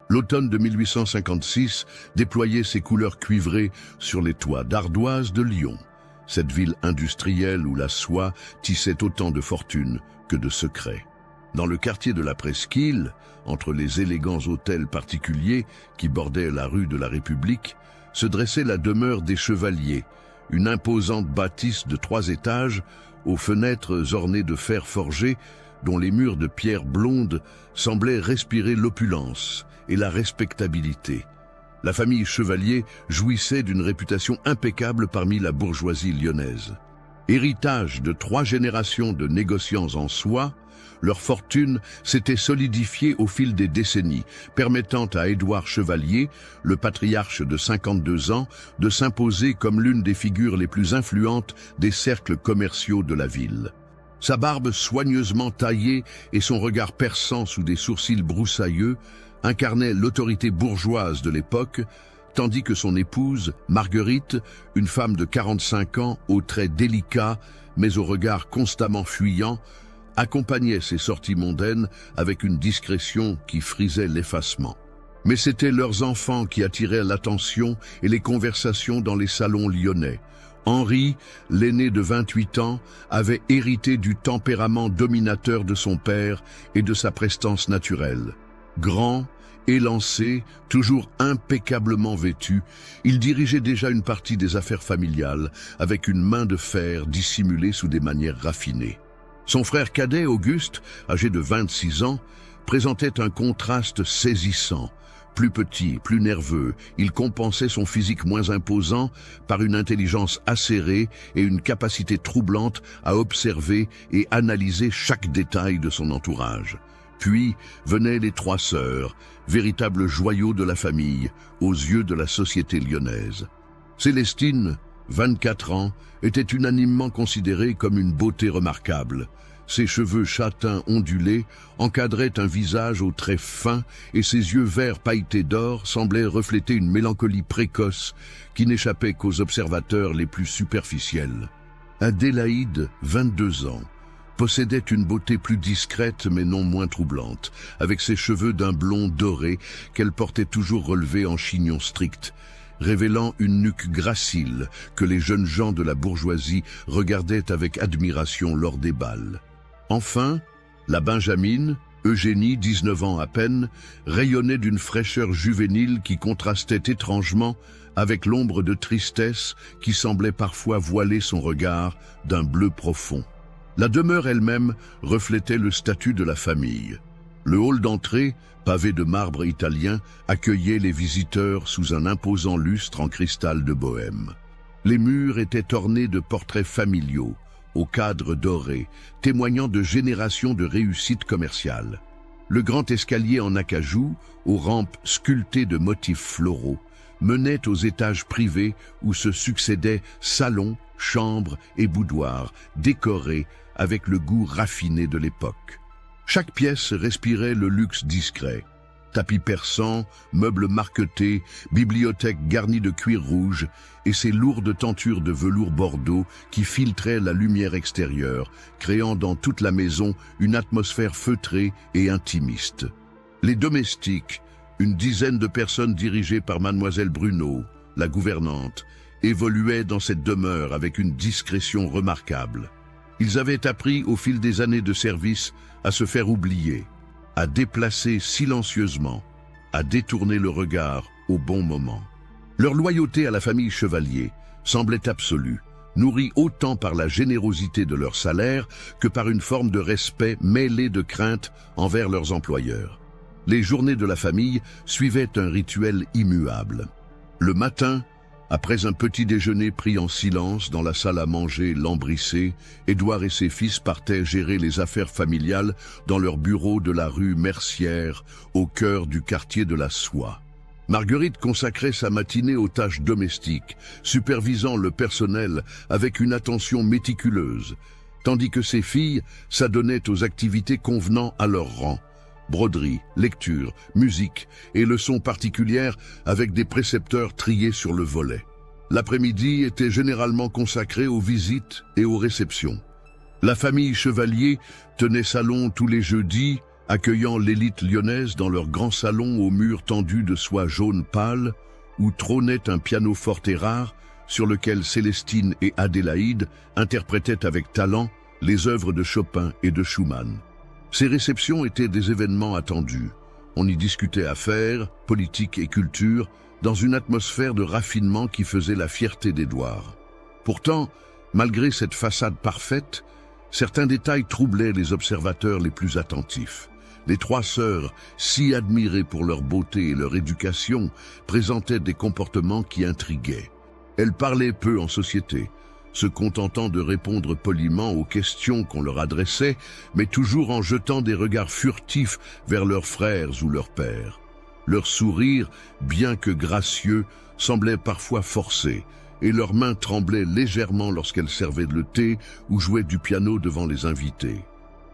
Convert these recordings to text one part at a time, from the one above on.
L'automne de 1856 déployait ses couleurs cuivrées sur les toits d'Ardoise de Lyon, cette ville industrielle où la soie tissait autant de fortune que de secrets. Dans le quartier de la Presqu'île, entre les élégants hôtels particuliers qui bordaient la rue de la République, se dressait la demeure des Chevaliers, une imposante bâtisse de 3 étages, aux fenêtres ornées de fer forgé, dont les murs de pierre blonde semblaient respirer l'opulence et la respectabilité. La famille Chevalier jouissait d'une réputation impeccable parmi la bourgeoisie lyonnaise. Héritage de 3 générations de négociants en soie, leur fortune s'était solidifiée au fil des décennies, permettant à Édouard Chevalier, le patriarche de 52 ans, de s'imposer comme l'une des figures les plus influentes des cercles commerciaux de la ville. Sa barbe soigneusement taillée et son regard perçant sous des sourcils broussailleux incarnaient l'autorité bourgeoise de l'époque, tandis que son épouse, Marguerite, une femme de 45 ans, aux traits délicats, mais au regard constamment fuyant, accompagnait ses sorties mondaines avec une discrétion qui frisait l'effacement. Mais c'étaient leurs enfants qui attiraient l'attention et les conversations dans les salons lyonnais. Henri, l'aîné de 28 ans, avait hérité du tempérament dominateur de son père et de sa prestance naturelle. Grand, élancé, toujours impeccablement vêtu, il dirigeait déjà une partie des affaires familiales avec une main de fer dissimulée sous des manières raffinées. Son frère cadet, Auguste, âgé de 26 ans, présentait un contraste saisissant. Plus petit, plus nerveux, il compensait son physique moins imposant par une intelligence acérée et une capacité troublante à observer et analyser chaque détail de son entourage. Puis venaient les 3 sœurs, véritables joyaux de la famille, aux yeux de la société lyonnaise. Célestine, 24 ans, était unanimement considérée comme une beauté remarquable. Ses cheveux châtains ondulés encadraient un visage aux traits fins et ses yeux verts pailletés d'or semblaient refléter une mélancolie précoce qui n'échappait qu'aux observateurs les plus superficiels. Adélaïde, 22 ans, possédait une beauté plus discrète mais non moins troublante, avec ses cheveux d'un blond doré qu'elle portait toujours relevés en chignon strict, révélant une nuque gracile que les jeunes gens de la bourgeoisie regardaient avec admiration lors des bals. Enfin, la Benjamine, Eugénie, 19 ans à peine, rayonnait d'une fraîcheur juvénile qui contrastait étrangement avec l'ombre de tristesse qui semblait parfois voiler son regard d'un bleu profond. La demeure elle-même reflétait le statut de la famille. Le hall d'entrée, pavé de marbre italien, accueillait les visiteurs sous un imposant lustre en cristal de Bohême. Les murs étaient ornés de portraits familiaux, au cadre doré, témoignant de générations de réussite commerciale. Le grand escalier en acajou, aux rampes sculptées de motifs floraux, menait aux étages privés où se succédaient salons, chambres et boudoirs, décorés avec le goût raffiné de l'époque. Chaque pièce respirait le luxe discret. Tapis persans, meubles marquetés, bibliothèque garnie de cuir rouge et ces lourdes tentures de velours bordeaux qui filtraient la lumière extérieure, créant dans toute la maison une atmosphère feutrée et intimiste. Les domestiques, une dizaine de personnes dirigées par mademoiselle Bruno, la gouvernante, évoluaient dans cette demeure avec une discrétion remarquable. Ils avaient appris au fil des années de service à se faire oublier, à déplacer silencieusement, à détourner le regard au bon moment. Leur loyauté à la famille Chevalier semblait absolue, nourrie autant par la générosité de leur salaire que par une forme de respect mêlé de crainte envers leurs employeurs. Les journées de la famille suivaient un rituel immuable. Le matin, après un petit déjeuner pris en silence dans la salle à manger lambrissée, Édouard et ses fils partaient gérer les affaires familiales dans leur bureau de la rue Mercière, au cœur du quartier de la Soie. Marguerite consacrait sa matinée aux tâches domestiques, supervisant le personnel avec une attention méticuleuse, tandis que ses filles s'adonnaient aux activités convenant à leur rang. Broderie, lecture, musique et leçons particulières avec des précepteurs triés sur le volet. L'après-midi était généralement consacré aux visites et aux réceptions. La famille Chevalier tenait salon tous les jeudis accueillant l'élite lyonnaise dans leur grand salon aux murs tendus de soie jaune pâle, où trônait un piano fort et rare, sur lequel Célestine et Adélaïde interprétaient avec talent les œuvres de Chopin et de Schumann. Ces réceptions étaient des événements attendus. On y discutait affaires, politique et culture, dans une atmosphère de raffinement qui faisait la fierté d'Édouard. Pourtant, malgré cette façade parfaite, certains détails troublaient les observateurs les plus attentifs. Les trois sœurs, si admirées pour leur beauté et leur éducation, présentaient des comportements qui intriguaient. Elles parlaient peu en société, se contentant de répondre poliment aux questions qu'on leur adressait, mais toujours en jetant des regards furtifs vers leurs frères ou leurs pères. Leur sourire, bien que gracieux, semblait parfois forcé, et leurs mains tremblaient légèrement lorsqu'elles servaient le thé ou jouaient du piano devant les invités.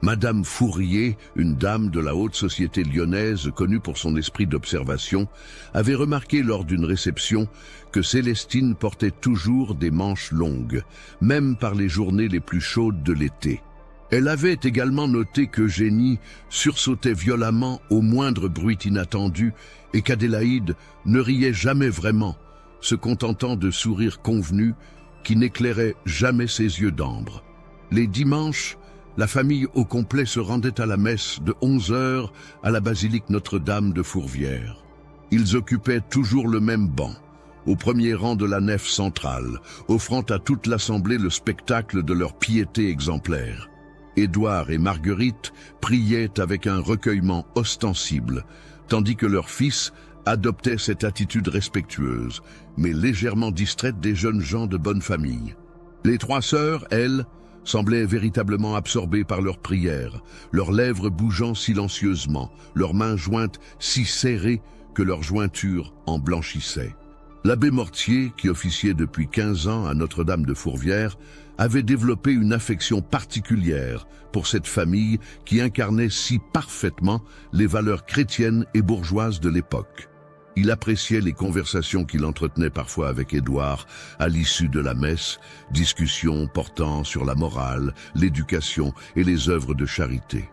Madame Fourier, une dame de la haute société lyonnaise connue pour son esprit d'observation, avait remarqué lors d'une réception que Célestine portait toujours des manches longues, même par les journées les plus chaudes de l'été. Elle avait également noté qu'Eugénie sursautait violemment au moindre bruit inattendu et qu'Adélaïde ne riait jamais vraiment, se contentant de sourires convenus qui n'éclairaient jamais ses yeux d'ambre. Les dimanches, la famille au complet se rendait à la messe de 11h à la basilique Notre-Dame de Fourvière. Ils occupaient toujours le même banc, au premier rang de la nef centrale, offrant à toute l'assemblée le spectacle de leur piété exemplaire. Édouard et Marguerite priaient avec un recueillement ostensible, tandis que leur fils adoptait cette attitude respectueuse, mais légèrement distraite des jeunes gens de bonne famille. Les trois sœurs, elles, semblaient véritablement absorbées par leurs prières, leurs lèvres bougeant silencieusement, leurs mains jointes si serrées que leur jointure en blanchissait. L'abbé Mortier, qui officiait depuis 15 ans à Notre-Dame de Fourvière, avait développé une affection particulière pour cette famille qui incarnait si parfaitement les valeurs chrétiennes et bourgeoises de l'époque. Il appréciait les conversations qu'il entretenait parfois avec Édouard à l'issue de la messe, discussions portant sur la morale, l'éducation et les œuvres de charité.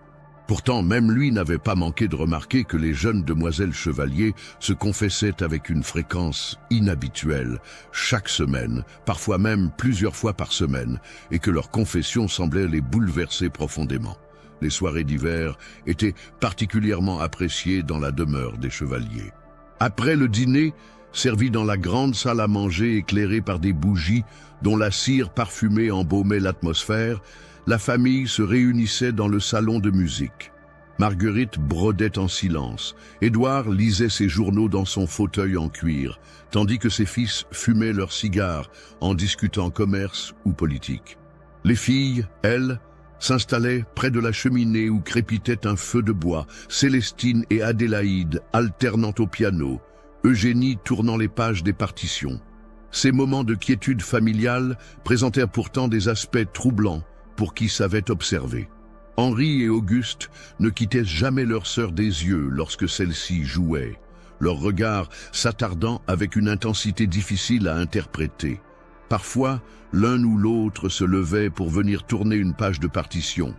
Pourtant, même lui n'avait pas manqué de remarquer que les jeunes demoiselles chevaliers se confessaient avec une fréquence inhabituelle, chaque semaine, parfois même plusieurs fois par semaine, et que leurs confessions semblaient les bouleverser profondément. Les soirées d'hiver étaient particulièrement appréciées dans la demeure des chevaliers. Après le dîner, servi dans la grande salle à manger éclairée par des bougies dont la cire parfumée embaumait l'atmosphère, la famille se réunissait dans le salon de musique. Marguerite brodait en silence. Édouard lisait ses journaux dans son fauteuil en cuir, tandis que ses fils fumaient leurs cigares en discutant commerce ou politique. Les filles, elles, s'installaient près de la cheminée où crépitait un feu de bois, Célestine et Adélaïde alternant au piano, Eugénie tournant les pages des partitions. Ces moments de quiétude familiale présentèrent pourtant des aspects troublants pour qui savait observer. Henri et Auguste ne quittaient jamais leur sœur des yeux lorsque celle-ci jouait, leur regard s'attardant avec une intensité difficile à interpréter. Parfois, l'un ou l'autre se levait pour venir tourner une page de partition,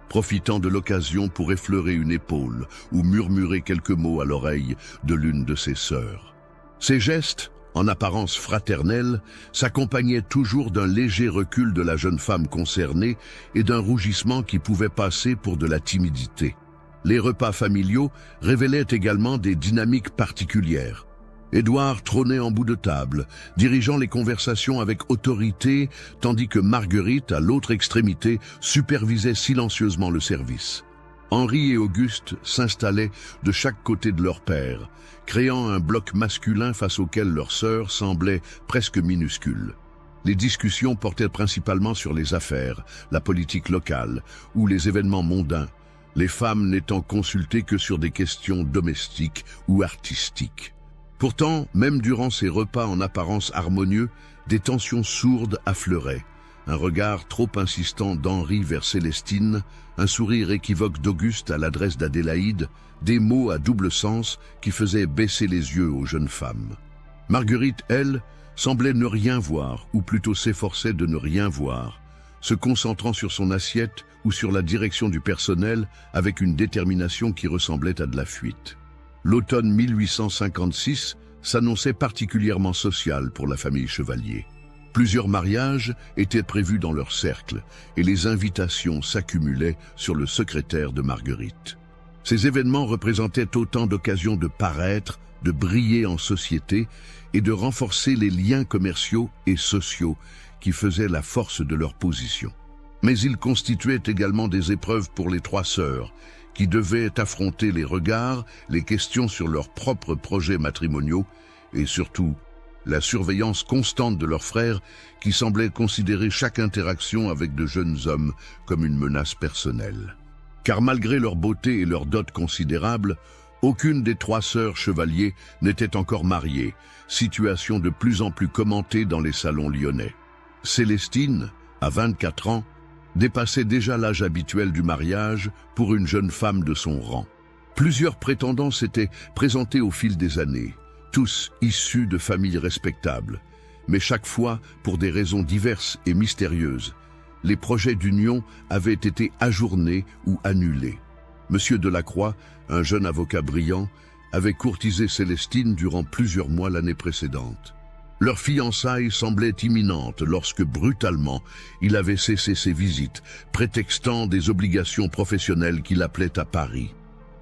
profitant de l'occasion pour effleurer une épaule ou murmurer quelques mots à l'oreille de l'une de ses sœurs. Ces gestes, en apparence fraternels, s'accompagnaient toujours d'un léger recul de la jeune femme concernée et d'un rougissement qui pouvait passer pour de la timidité. Les repas familiaux révélaient également des dynamiques particulières. Édouard trônait en bout de table, dirigeant les conversations avec autorité, tandis que Marguerite, à l'autre extrémité, supervisait silencieusement le service. Henri et Auguste s'installaient de chaque côté de leur père, créant un bloc masculin face auquel leur sœur semblait presque minuscule. Les discussions portaient principalement sur les affaires, la politique locale ou les événements mondains, les femmes n'étant consultées que sur des questions domestiques ou artistiques. Pourtant, même durant ces repas en apparence harmonieux, des tensions sourdes affleuraient. Un regard trop insistant d'Henri vers Célestine, un sourire équivoque d'Auguste à l'adresse d'Adélaïde, des mots à double sens qui faisaient baisser les yeux aux jeunes femmes. Marguerite, elle, semblait ne rien voir, ou plutôt s'efforçait de ne rien voir, se concentrant sur son assiette ou sur la direction du personnel avec une détermination qui ressemblait à de la fuite. L'automne 1856 s'annonçait particulièrement social pour la famille Chevalier. Plusieurs mariages étaient prévus dans leur cercle et les invitations s'accumulaient sur le secrétaire de Marguerite. Ces événements représentaient autant d'occasions de paraître, de briller en société et de renforcer les liens commerciaux et sociaux qui faisaient la force de leur position. Mais ils constituaient également des épreuves pour les trois sœurs, qui devaient affronter les regards, les questions sur leurs propres projets matrimoniaux et surtout la surveillance constante de leurs frères qui semblaient considérer chaque interaction avec de jeunes hommes comme une menace personnelle. Car malgré leur beauté et leur dot considérable, aucune des trois sœurs Chevalier n'était encore mariée, situation de plus en plus commentée dans les salons lyonnais. Célestine, à 24 ans, dépassait déjà l'âge habituel du mariage pour une jeune femme de son rang. Plusieurs prétendants s'étaient présentés au fil des années, tous issus de familles respectables, mais chaque fois, pour des raisons diverses et mystérieuses, les projets d'union avaient été ajournés ou annulés. Monsieur Delacroix, un jeune avocat brillant, avait courtisé Célestine durant plusieurs mois l'année précédente. Leur fiançailles semblait imminente lorsque, brutalement, il avait cessé ses visites, prétextant des obligations professionnelles qui l'appelaient à Paris.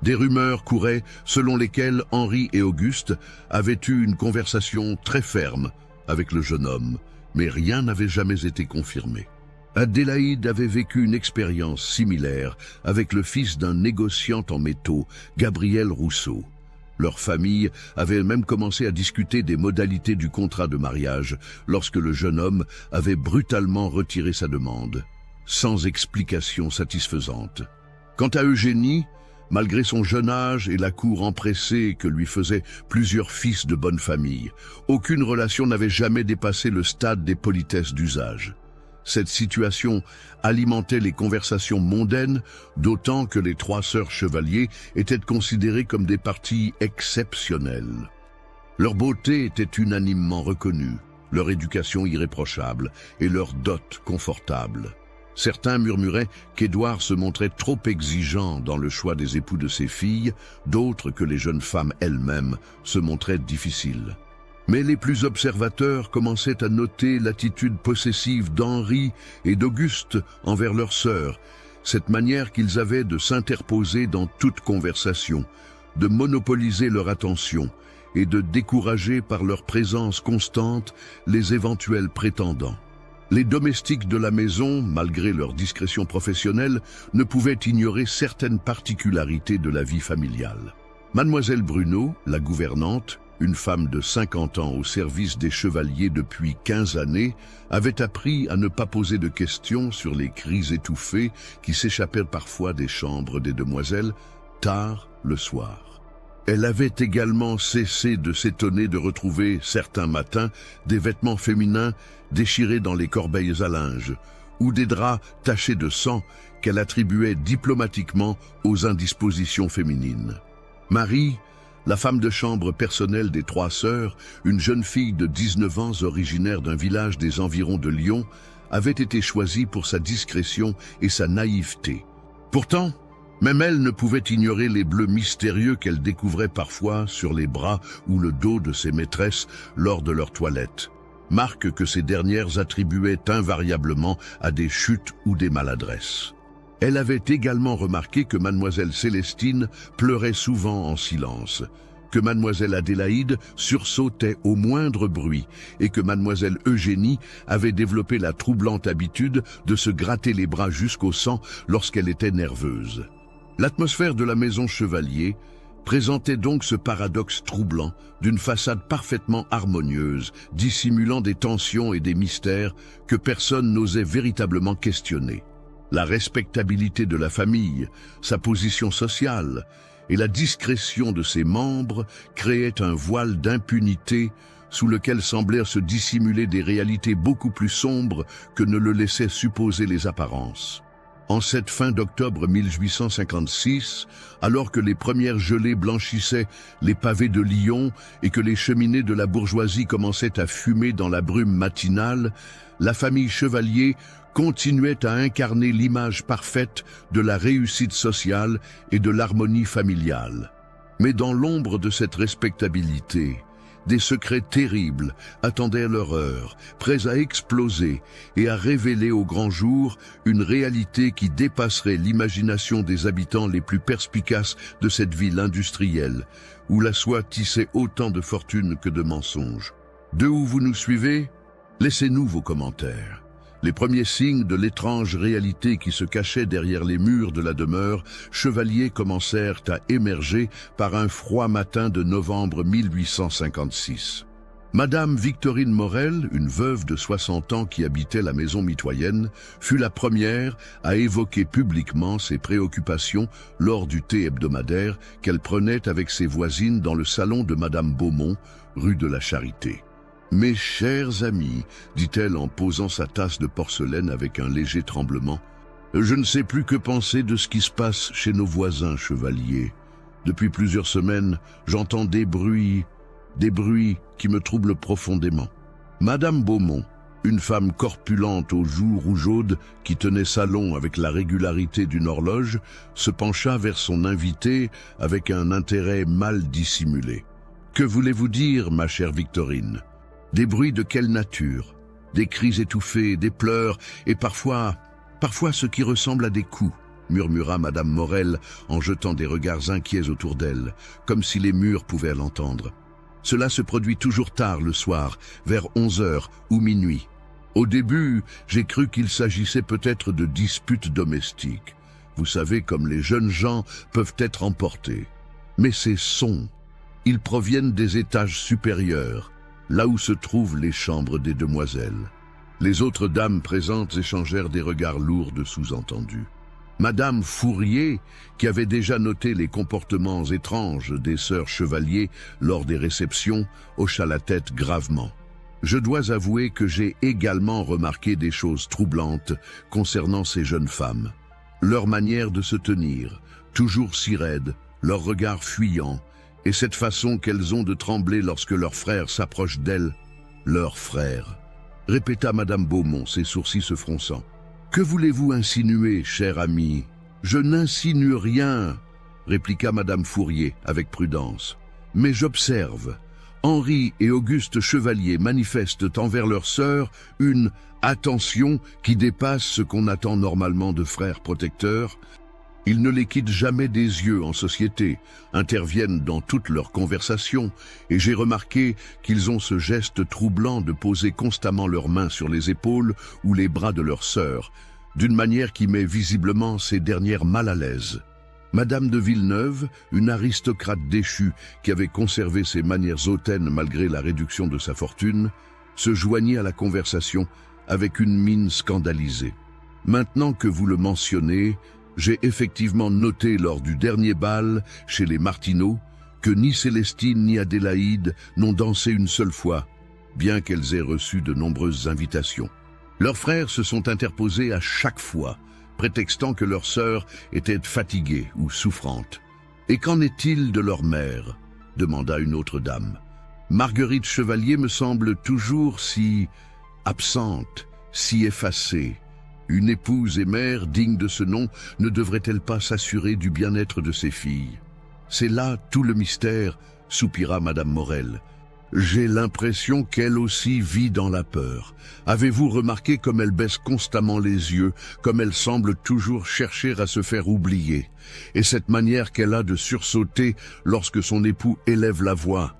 Des rumeurs couraient selon lesquelles Henri et Auguste avaient eu une conversation très ferme avec le jeune homme, mais rien n'avait jamais été confirmé. Adélaïde avait vécu une expérience similaire avec le fils d'un négociant en métaux, Gabriel Rousseau. Leur famille avait même commencé à discuter des modalités du contrat de mariage lorsque le jeune homme avait brutalement retiré sa demande, sans explication satisfaisante. Quant à Eugénie, malgré son jeune âge et la cour empressée que lui faisaient plusieurs fils de bonne famille, aucune relation n'avait jamais dépassé le stade des politesses d'usage. Cette situation alimentait les conversations mondaines, d'autant que les trois sœurs Chevalier étaient considérées comme des parties exceptionnelles. Leur beauté était unanimement reconnue, leur éducation irréprochable et leur dot confortable. Certains murmuraient qu'Édouard se montrait trop exigeant dans le choix des époux de ses filles, d'autres que les jeunes femmes elles-mêmes se montraient difficiles. Mais les plus observateurs commençaient à noter l'attitude possessive d'Henri et d'Auguste envers leurs sœurs, cette manière qu'ils avaient de s'interposer dans toute conversation, de monopoliser leur attention et de décourager par leur présence constante les éventuels prétendants. Les domestiques de la maison, malgré leur discrétion professionnelle, ne pouvaient ignorer certaines particularités de la vie familiale. Mademoiselle Bruneau, la gouvernante, une femme de 50 ans au service des Chevaliers depuis 15 années, avait appris à ne pas poser de questions sur les cris étouffés qui s'échappaient parfois des chambres des demoiselles, tard le soir. Elle avait également cessé de s'étonner de retrouver, certains matins, des vêtements féminins déchirés dans les corbeilles à linge, ou des draps tachés de sang qu'elle attribuait diplomatiquement aux indispositions féminines. Marie, la femme de chambre personnelle des trois sœurs, une jeune fille de 19 ans originaire d'un village des environs de Lyon, avait été choisie pour sa discrétion et sa naïveté. Pourtant, même elle ne pouvait ignorer les bleus mystérieux qu'elle découvrait parfois sur les bras ou le dos de ses maîtresses lors de leur toilette, marque que ces dernières attribuaient invariablement à des chutes ou des maladresses. Elle avait également remarqué que mademoiselle Célestine pleurait souvent en silence, que mademoiselle Adélaïde sursautait au moindre bruit et que mademoiselle Eugénie avait développé la troublante habitude de se gratter les bras jusqu'au sang lorsqu'elle était nerveuse. L'atmosphère de la maison Chevalier présentait donc ce paradoxe troublant d'une façade parfaitement harmonieuse, dissimulant des tensions et des mystères que personne n'osait véritablement questionner. La respectabilité de la famille, sa position sociale et la discrétion de ses membres créaient un voile d'impunité sous lequel semblèrent se dissimuler des réalités beaucoup plus sombres que ne le laissaient supposer les apparences. En cette fin d'octobre 1856, alors que les premières gelées blanchissaient les pavés de Lyon et que les cheminées de la bourgeoisie commençaient à fumer dans la brume matinale, la famille Chevalier continuait à incarner l'image parfaite de la réussite sociale et de l'harmonie familiale. Mais dans l'ombre de cette respectabilité, des secrets terribles attendaient leur heure, prêts à exploser et à révéler au grand jour une réalité qui dépasserait l'imagination des habitants les plus perspicaces de cette ville industrielle, où la soie tissait autant de fortune que de mensonges. De où vous nous suivez? Laissez-nous vos commentaires. Les premiers signes de l'étrange réalité qui se cachait derrière les murs de la demeure Chevalier commencèrent à émerger par un froid matin de novembre 1856. Madame Victorine Morel, une veuve de 60 ans qui habitait la maison mitoyenne, fut la première à évoquer publiquement ses préoccupations lors du thé hebdomadaire qu'elle prenait avec ses voisines dans le salon de Madame Beaumont, rue de la Charité. « Mes chers amis, dit-elle en posant sa tasse de porcelaine avec un léger tremblement, je ne sais plus que penser de ce qui se passe chez nos voisins chevaliers. Depuis plusieurs semaines, j'entends des bruits qui me troublent profondément. » Madame Beaumont, une femme corpulente aux joues rougeaudes qui tenait salon avec la régularité d'une horloge, se pencha vers son invité avec un intérêt mal dissimulé. « Que voulez-vous dire, ma chère Victorine ? Des bruits de quelle nature? Des cris étouffés, des pleurs et parfois ce qui ressemble à des coups, murmura Madame Morel en jetant des regards inquiets autour d'elle, comme si les murs pouvaient l'entendre. Cela se produit toujours tard le soir, vers 11h ou minuit. Au début, j'ai cru qu'il s'agissait peut-être de disputes domestiques. Vous savez comme les jeunes gens peuvent être emportés. Mais ces sons, ils proviennent des étages supérieurs, là où se trouvent les chambres des demoiselles. Les autres dames présentes échangèrent des regards lourds de sous-entendus. Madame Fourier, qui avait déjà noté les comportements étranges des sœurs Chevalier lors des réceptions, hocha la tête gravement. Je dois avouer que j'ai également remarqué des choses troublantes concernant ces jeunes femmes. Leur manière de se tenir, toujours si raide, leurs regards fuyants, et cette façon qu'elles ont de trembler lorsque leur frère s'approche d'elles. Leur frère, répéta Madame Beaumont, ses sourcils se fronçant. Que voulez-vous insinuer, cher ami? Je n'insinue rien, répliqua Madame Fourier avec prudence. Mais j'observe. Henri et Auguste Chevalier manifestent envers leur sœur une attention qui dépasse ce qu'on attend normalement de frères protecteurs. Ils ne les quittent jamais des yeux en société, interviennent dans toutes leurs conversations, et j'ai remarqué qu'ils ont ce geste troublant de poser constamment leurs mains sur les épaules ou les bras de leur sœur, d'une manière qui met visiblement ces dernières mal à l'aise. Madame de Villeneuve, une aristocrate déchue qui avait conservé ses manières hautaines malgré la réduction de sa fortune, se joignit à la conversation avec une mine scandalisée. Maintenant que vous le mentionnez, j'ai effectivement noté lors du dernier bal chez les Martineau que ni Célestine ni Adélaïde n'ont dansé une seule fois, bien qu'elles aient reçu de nombreuses invitations. Leurs frères se sont interposés à chaque fois, prétextant que leur sœur était fatiguée ou souffrante. « Et qu'en est-il de leur mère ?» demanda une autre dame. « Marguerite Chevalier me semble toujours si absente, si effacée. Une épouse et mère digne de ce nom ne devrait-elle pas s'assurer du bien-être de ses filles? C'est là tout le mystère, soupira Madame Morel. J'ai l'impression qu'elle aussi vit dans la peur. Avez-vous remarqué comme elle baisse constamment les yeux, comme elle semble toujours chercher à se faire oublier, et cette manière qu'elle a de sursauter lorsque son époux élève la voix?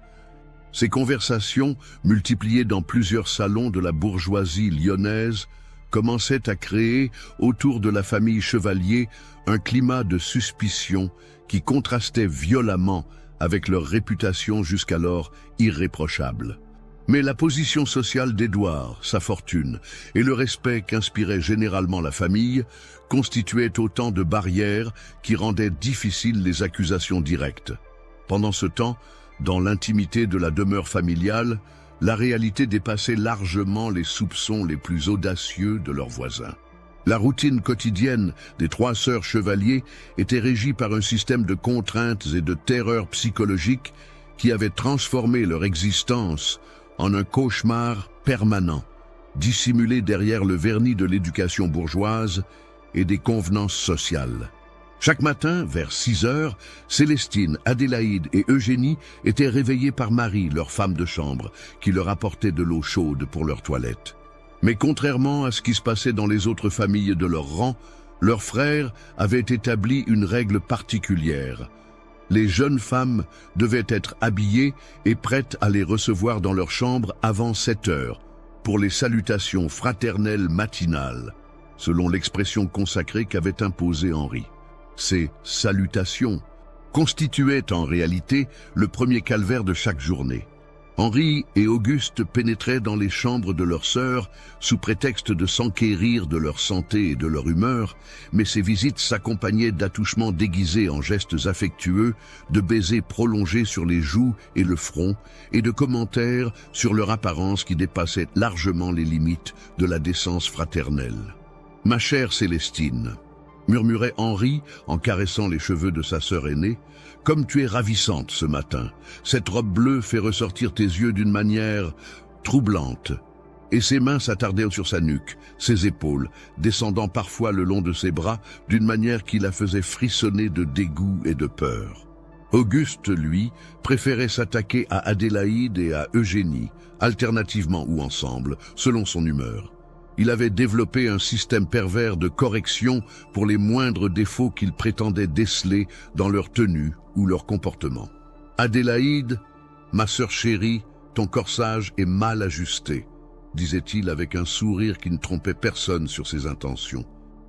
Ces conversations, multipliées dans plusieurs salons de la bourgeoisie lyonnaise, commençait à créer, autour de la famille Chevalier, un climat de suspicion qui contrastait violemment avec leur réputation jusqu'alors irréprochable. Mais la position sociale d'Édouard, sa fortune et le respect qu'inspirait généralement la famille constituaient autant de barrières qui rendaient difficiles les accusations directes. Pendant ce temps, dans l'intimité de la demeure familiale, la réalité dépassait largement les soupçons les plus audacieux de leurs voisins. La routine quotidienne des trois sœurs chevaliers était régie par un système de contraintes et de terreurs psychologiques qui avait transformé leur existence en un cauchemar permanent, dissimulé derrière le vernis de l'éducation bourgeoise et des convenances sociales. Chaque matin, vers 6 heures, Célestine, Adélaïde et Eugénie étaient réveillées par Marie, leur femme de chambre, qui leur apportait de l'eau chaude pour leur toilette. Mais contrairement à ce qui se passait dans les autres familles de leur rang, leurs frères avaient établi une règle particulière. Les jeunes femmes devaient être habillées et prêtes à les recevoir dans leur chambre avant 7 heures, pour les salutations fraternelles matinales, selon l'expression consacrée qu'avait imposée Henri. Ces salutations constituaient en réalité le premier calvaire de chaque journée. Henri et Auguste pénétraient dans les chambres de leurs sœurs sous prétexte de s'enquérir de leur santé et de leur humeur, mais ces visites s'accompagnaient d'attouchements déguisés en gestes affectueux, de baisers prolongés sur les joues et le front, et de commentaires sur leur apparence qui dépassaient largement les limites de la décence fraternelle. « Ma chère Célestine », murmurait Henri en caressant les cheveux de sa sœur aînée, « comme tu es ravissante ce matin. Cette robe bleue fait ressortir tes yeux d'une manière troublante. » Et ses mains s'attardaient sur sa nuque, ses épaules, descendant parfois le long de ses bras d'une manière qui la faisait frissonner de dégoût et de peur. Auguste, lui, préférait s'attaquer à Adélaïde et à Eugénie, alternativement ou ensemble, selon son humeur. Il avait développé un système pervers de correction pour les moindres défauts qu'il prétendait déceler dans leur tenue ou leur comportement. « Adélaïde, ma sœur chérie, ton corsage est mal ajusté », disait-il avec un sourire qui ne trompait personne sur ses intentions.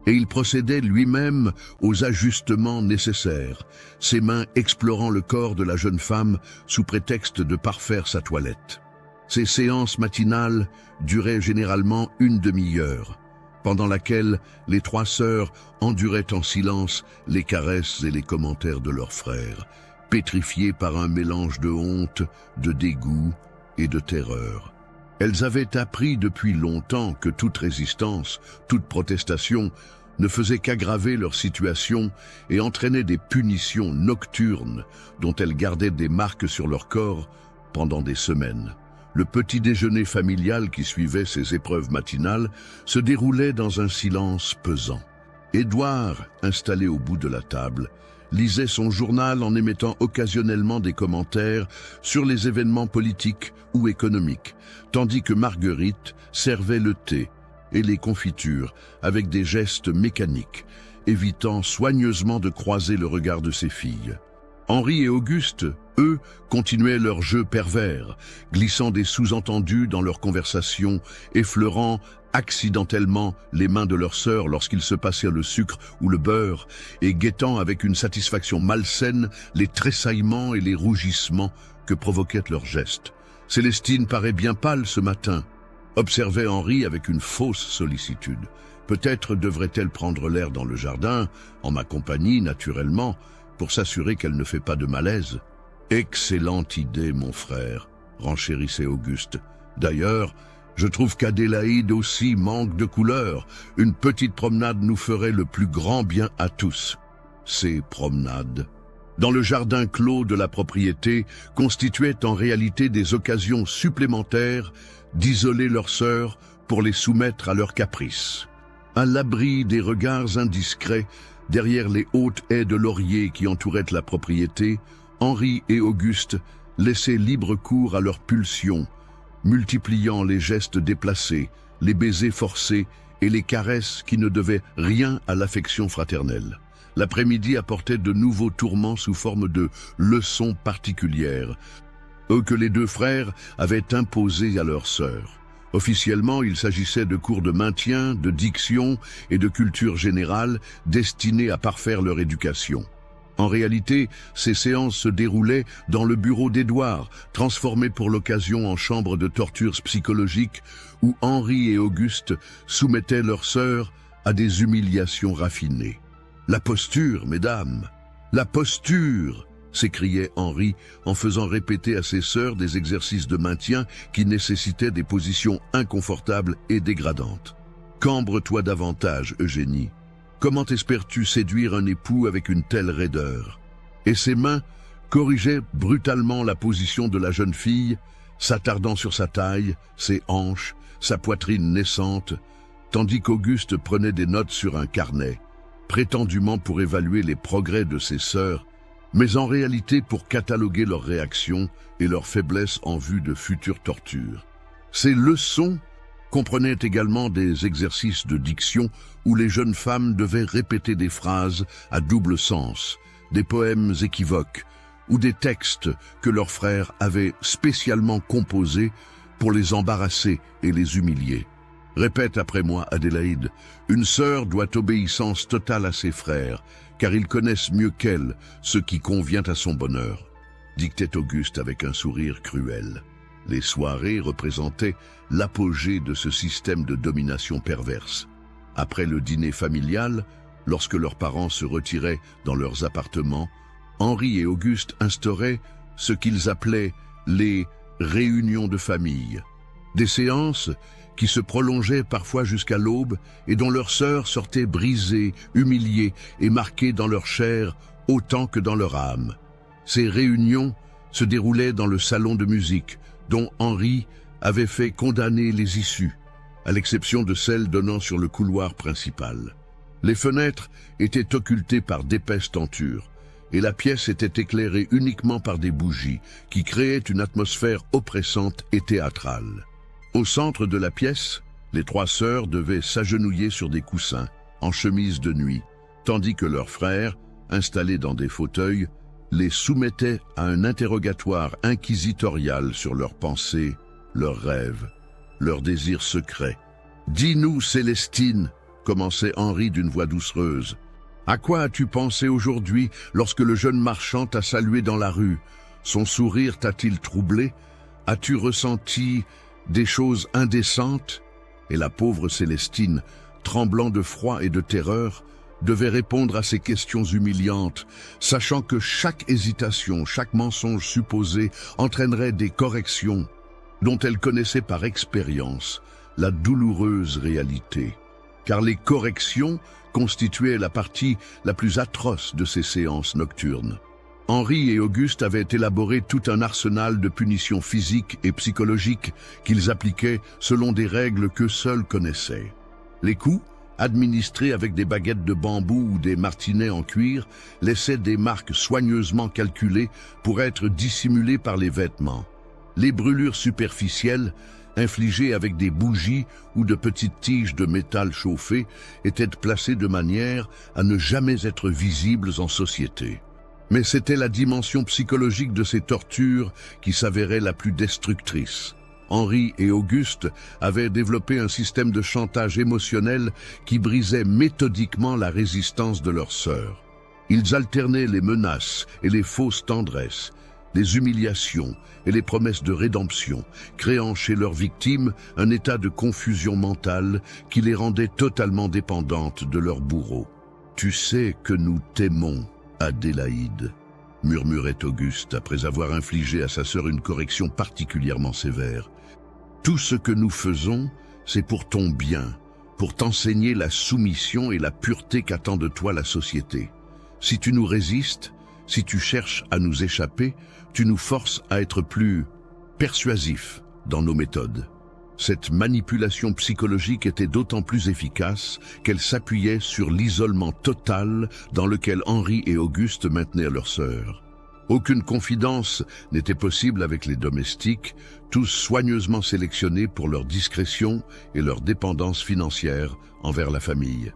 Et il procédait lui-même aux ajustements nécessaires, ses mains explorant le corps de la jeune femme sous prétexte de parfaire sa toilette. Ces séances matinales duraient généralement une demi-heure, pendant laquelle les trois sœurs enduraient en silence les caresses et les commentaires de leurs frères, pétrifiées par un mélange de honte, de dégoût et de terreur. Elles avaient appris depuis longtemps que toute résistance, toute protestation ne faisait qu'aggraver leur situation et entraînait des punitions nocturnes dont elles gardaient des marques sur leur corps pendant des semaines. Le petit déjeuner familial qui suivait ces épreuves matinales se déroulait dans un silence pesant. Édouard, installé au bout de la table, lisait son journal en émettant occasionnellement des commentaires sur les événements politiques ou économiques, tandis que Marguerite servait le thé et les confitures avec des gestes mécaniques, évitant soigneusement de croiser le regard de ses filles. Henri et Auguste, eux, continuaient leur jeu pervers, glissant des sous-entendus dans leurs conversations, effleurant accidentellement les mains de leur sœur lorsqu'ils se passaient le sucre ou le beurre, et guettant avec une satisfaction malsaine les tressaillements et les rougissements que provoquaient leurs gestes. « Célestine paraît bien pâle ce matin », observait Henri avec une fausse sollicitude. « Peut-être devrait-elle prendre l'air dans le jardin, en ma compagnie naturellement, pour s'assurer qu'elle ne fait pas de malaise. »« Excellente idée, mon frère, » renchérissait Auguste. « D'ailleurs, je trouve qu'Adélaïde aussi manque de couleur. Une petite promenade nous ferait le plus grand bien à tous. » Ces promenades, dans le jardin clos de la propriété, constituaient en réalité des occasions supplémentaires d'isoler leurs sœurs pour les soumettre à leurs caprices. À l'abri des regards indiscrets, derrière les hautes haies de lauriers qui entouraient la propriété, Henri et Auguste laissaient libre cours à leurs pulsions, multipliant les gestes déplacés, les baisers forcés et les caresses qui ne devaient rien à l'affection fraternelle. L'après-midi apportait de nouveaux tourments sous forme de leçons particulières, eux que les deux frères avaient imposées à leurs sœurs. Officiellement, il s'agissait de cours de maintien, de diction et de culture générale destinés à parfaire leur éducation. En réalité, ces séances se déroulaient dans le bureau d'Édouard, transformé pour l'occasion en chambre de tortures psychologiques, où Henri et Auguste soumettaient leurs sœurs à des humiliations raffinées. « La posture, mesdames, la posture !» s'écriait Henri en faisant répéter à ses sœurs des exercices de maintien qui nécessitaient des positions inconfortables et dégradantes. Cambre-toi davantage, Eugénie. Comment espères-tu séduire un époux avec une telle raideur? Et ses mains corrigeaient brutalement la position de la jeune fille, s'attardant sur sa taille, ses hanches, sa poitrine naissante, tandis qu'Auguste prenait des notes sur un carnet, prétendument pour évaluer les progrès de ses sœurs, mais en réalité pour cataloguer leurs réactions et leurs faiblesses en vue de futures tortures. Ces leçons comprenaient également des exercices de diction où les jeunes femmes devaient répéter des phrases à double sens, des poèmes équivoques ou des textes que leurs frères avaient spécialement composés pour les embarrasser et les humilier. Répète après moi, Adélaïde, une sœur doit obéissance totale à ses frères, car ils connaissent mieux qu'elle ce qui convient à son bonheur, dictait Auguste avec un sourire cruel. Les soirées représentaient l'apogée de ce système de domination perverse. Après le dîner familial, lorsque leurs parents se retiraient dans leurs appartements, Henri et Auguste instauraient ce qu'ils appelaient les réunions de famille. Des séances qui se prolongeaient parfois jusqu'à l'aube et dont leurs sœurs sortaient brisées, humiliées et marquées dans leur chair autant que dans leur âme. Ces réunions se déroulaient dans le salon de musique, dont Henri avait fait condamner les issues, à l'exception de celles donnant sur le couloir principal. Les fenêtres étaient occultées par d'épaisses tentures, et la pièce était éclairée uniquement par des bougies, qui créaient une atmosphère oppressante et théâtrale. Au centre de la pièce, les trois sœurs devaient s'agenouiller sur des coussins, en chemise de nuit, tandis que leurs frères, installés dans des fauteuils, les soumettaient à un interrogatoire inquisitorial sur leurs pensées, leurs rêves, leurs désirs secrets. « Dis-nous, Célestine !» commençait Henri d'une voix doucereuse. « À quoi as-tu pensé aujourd'hui lorsque le jeune marchand t'a salué dans la rue? Son sourire t'a-t-il troublé? As-tu ressenti des choses indécentes ?» Et la pauvre Célestine, tremblant de froid et de terreur, devait répondre à ces questions humiliantes, sachant que chaque hésitation, chaque mensonge supposé entraînerait des corrections dont elle connaissait par expérience la douloureuse réalité. Car les corrections constituaient la partie la plus atroce de ces séances nocturnes. Henri et Auguste avaient élaboré tout un arsenal de punitions physiques et psychologiques qu'ils appliquaient selon des règles qu'eux seuls connaissaient. Les coups, administrés avec des baguettes de bambou ou des martinets en cuir, laissaient des marques soigneusement calculées pour être dissimulées par les vêtements. Les brûlures superficielles, infligées avec des bougies ou de petites tiges de métal chauffé, étaient placées de manière à ne jamais être visibles en société. Mais c'était la dimension psychologique de ces tortures qui s'avérait la plus destructrice. Henri et Auguste avaient développé un système de chantage émotionnel qui brisait méthodiquement la résistance de leurs sœurs. Ils alternaient les menaces et les fausses tendresses, les humiliations et les promesses de rédemption, créant chez leurs victimes un état de confusion mentale qui les rendait totalement dépendantes de leurs bourreaux. « Tu sais que nous t'aimons, Adélaïde », murmurait Auguste après avoir infligé à sa sœur une correction particulièrement sévère. « Tout ce que nous faisons, c'est pour ton bien, pour t'enseigner la soumission et la pureté qu'attend de toi la société. Si tu nous résistes, si tu cherches à nous échapper, tu nous forces à être plus persuasifs dans nos méthodes. » Cette manipulation psychologique était d'autant plus efficace qu'elle s'appuyait sur l'isolement total dans lequel Henri et Auguste maintenaient leurs sœurs. Aucune confidence n'était possible avec les domestiques, tous soigneusement sélectionnés pour leur discrétion et leur dépendance financière envers la famille.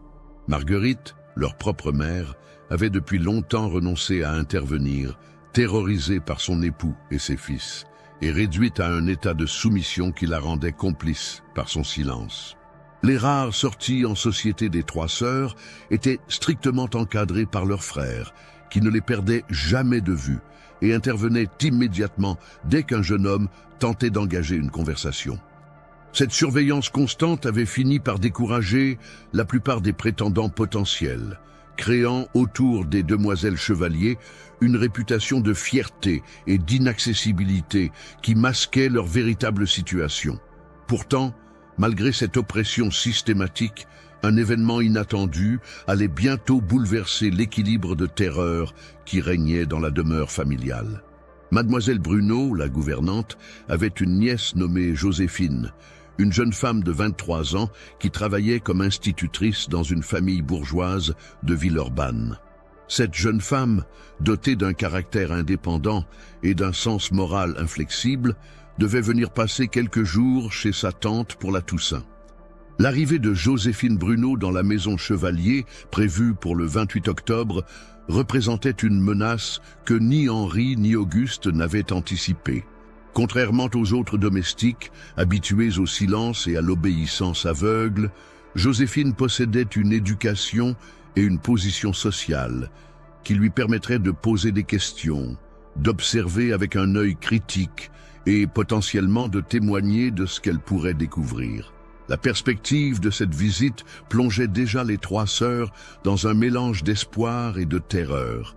Marguerite, leur propre mère, avait depuis longtemps renoncé à intervenir, terrorisée par son époux et ses fils, et réduite à un état de soumission qui la rendait complice par son silence. Les rares sorties en société des trois sœurs étaient strictement encadrées par leurs frères, qui ne les perdaient jamais de vue et intervenaient immédiatement dès qu'un jeune homme tentait d'engager une conversation. Cette surveillance constante avait fini par décourager la plupart des prétendants potentiels, créant autour des demoiselles chevaliers une réputation de fierté et d'inaccessibilité qui masquait leur véritable situation. Pourtant, Malgré cette oppression systématique, un événement inattendu allait bientôt bouleverser l'équilibre de terreur qui régnait dans la demeure familiale. Mademoiselle Bruno, la gouvernante, avait une nièce nommée Joséphine, une jeune femme de 23 ans qui travaillait comme institutrice dans une famille bourgeoise de Villeurbanne. Cette jeune femme, dotée d'un caractère indépendant et d'un sens moral inflexible, devait venir passer quelques jours chez sa tante pour la Toussaint. L'arrivée de Joséphine Bruno dans la maison Chevalier, prévue pour le 28 octobre, représentait une menace que ni Henri ni Auguste n'avaient anticipée. Contrairement aux autres domestiques, habitués au silence et à l'obéissance aveugle, Joséphine possédait une éducation et une position sociale qui lui permettraient de poser des questions, d'observer avec un œil critique et potentiellement de témoigner de ce qu'elle pourrait découvrir. La perspective de cette visite plongeait déjà les trois sœurs dans un mélange d'espoir et de terreur.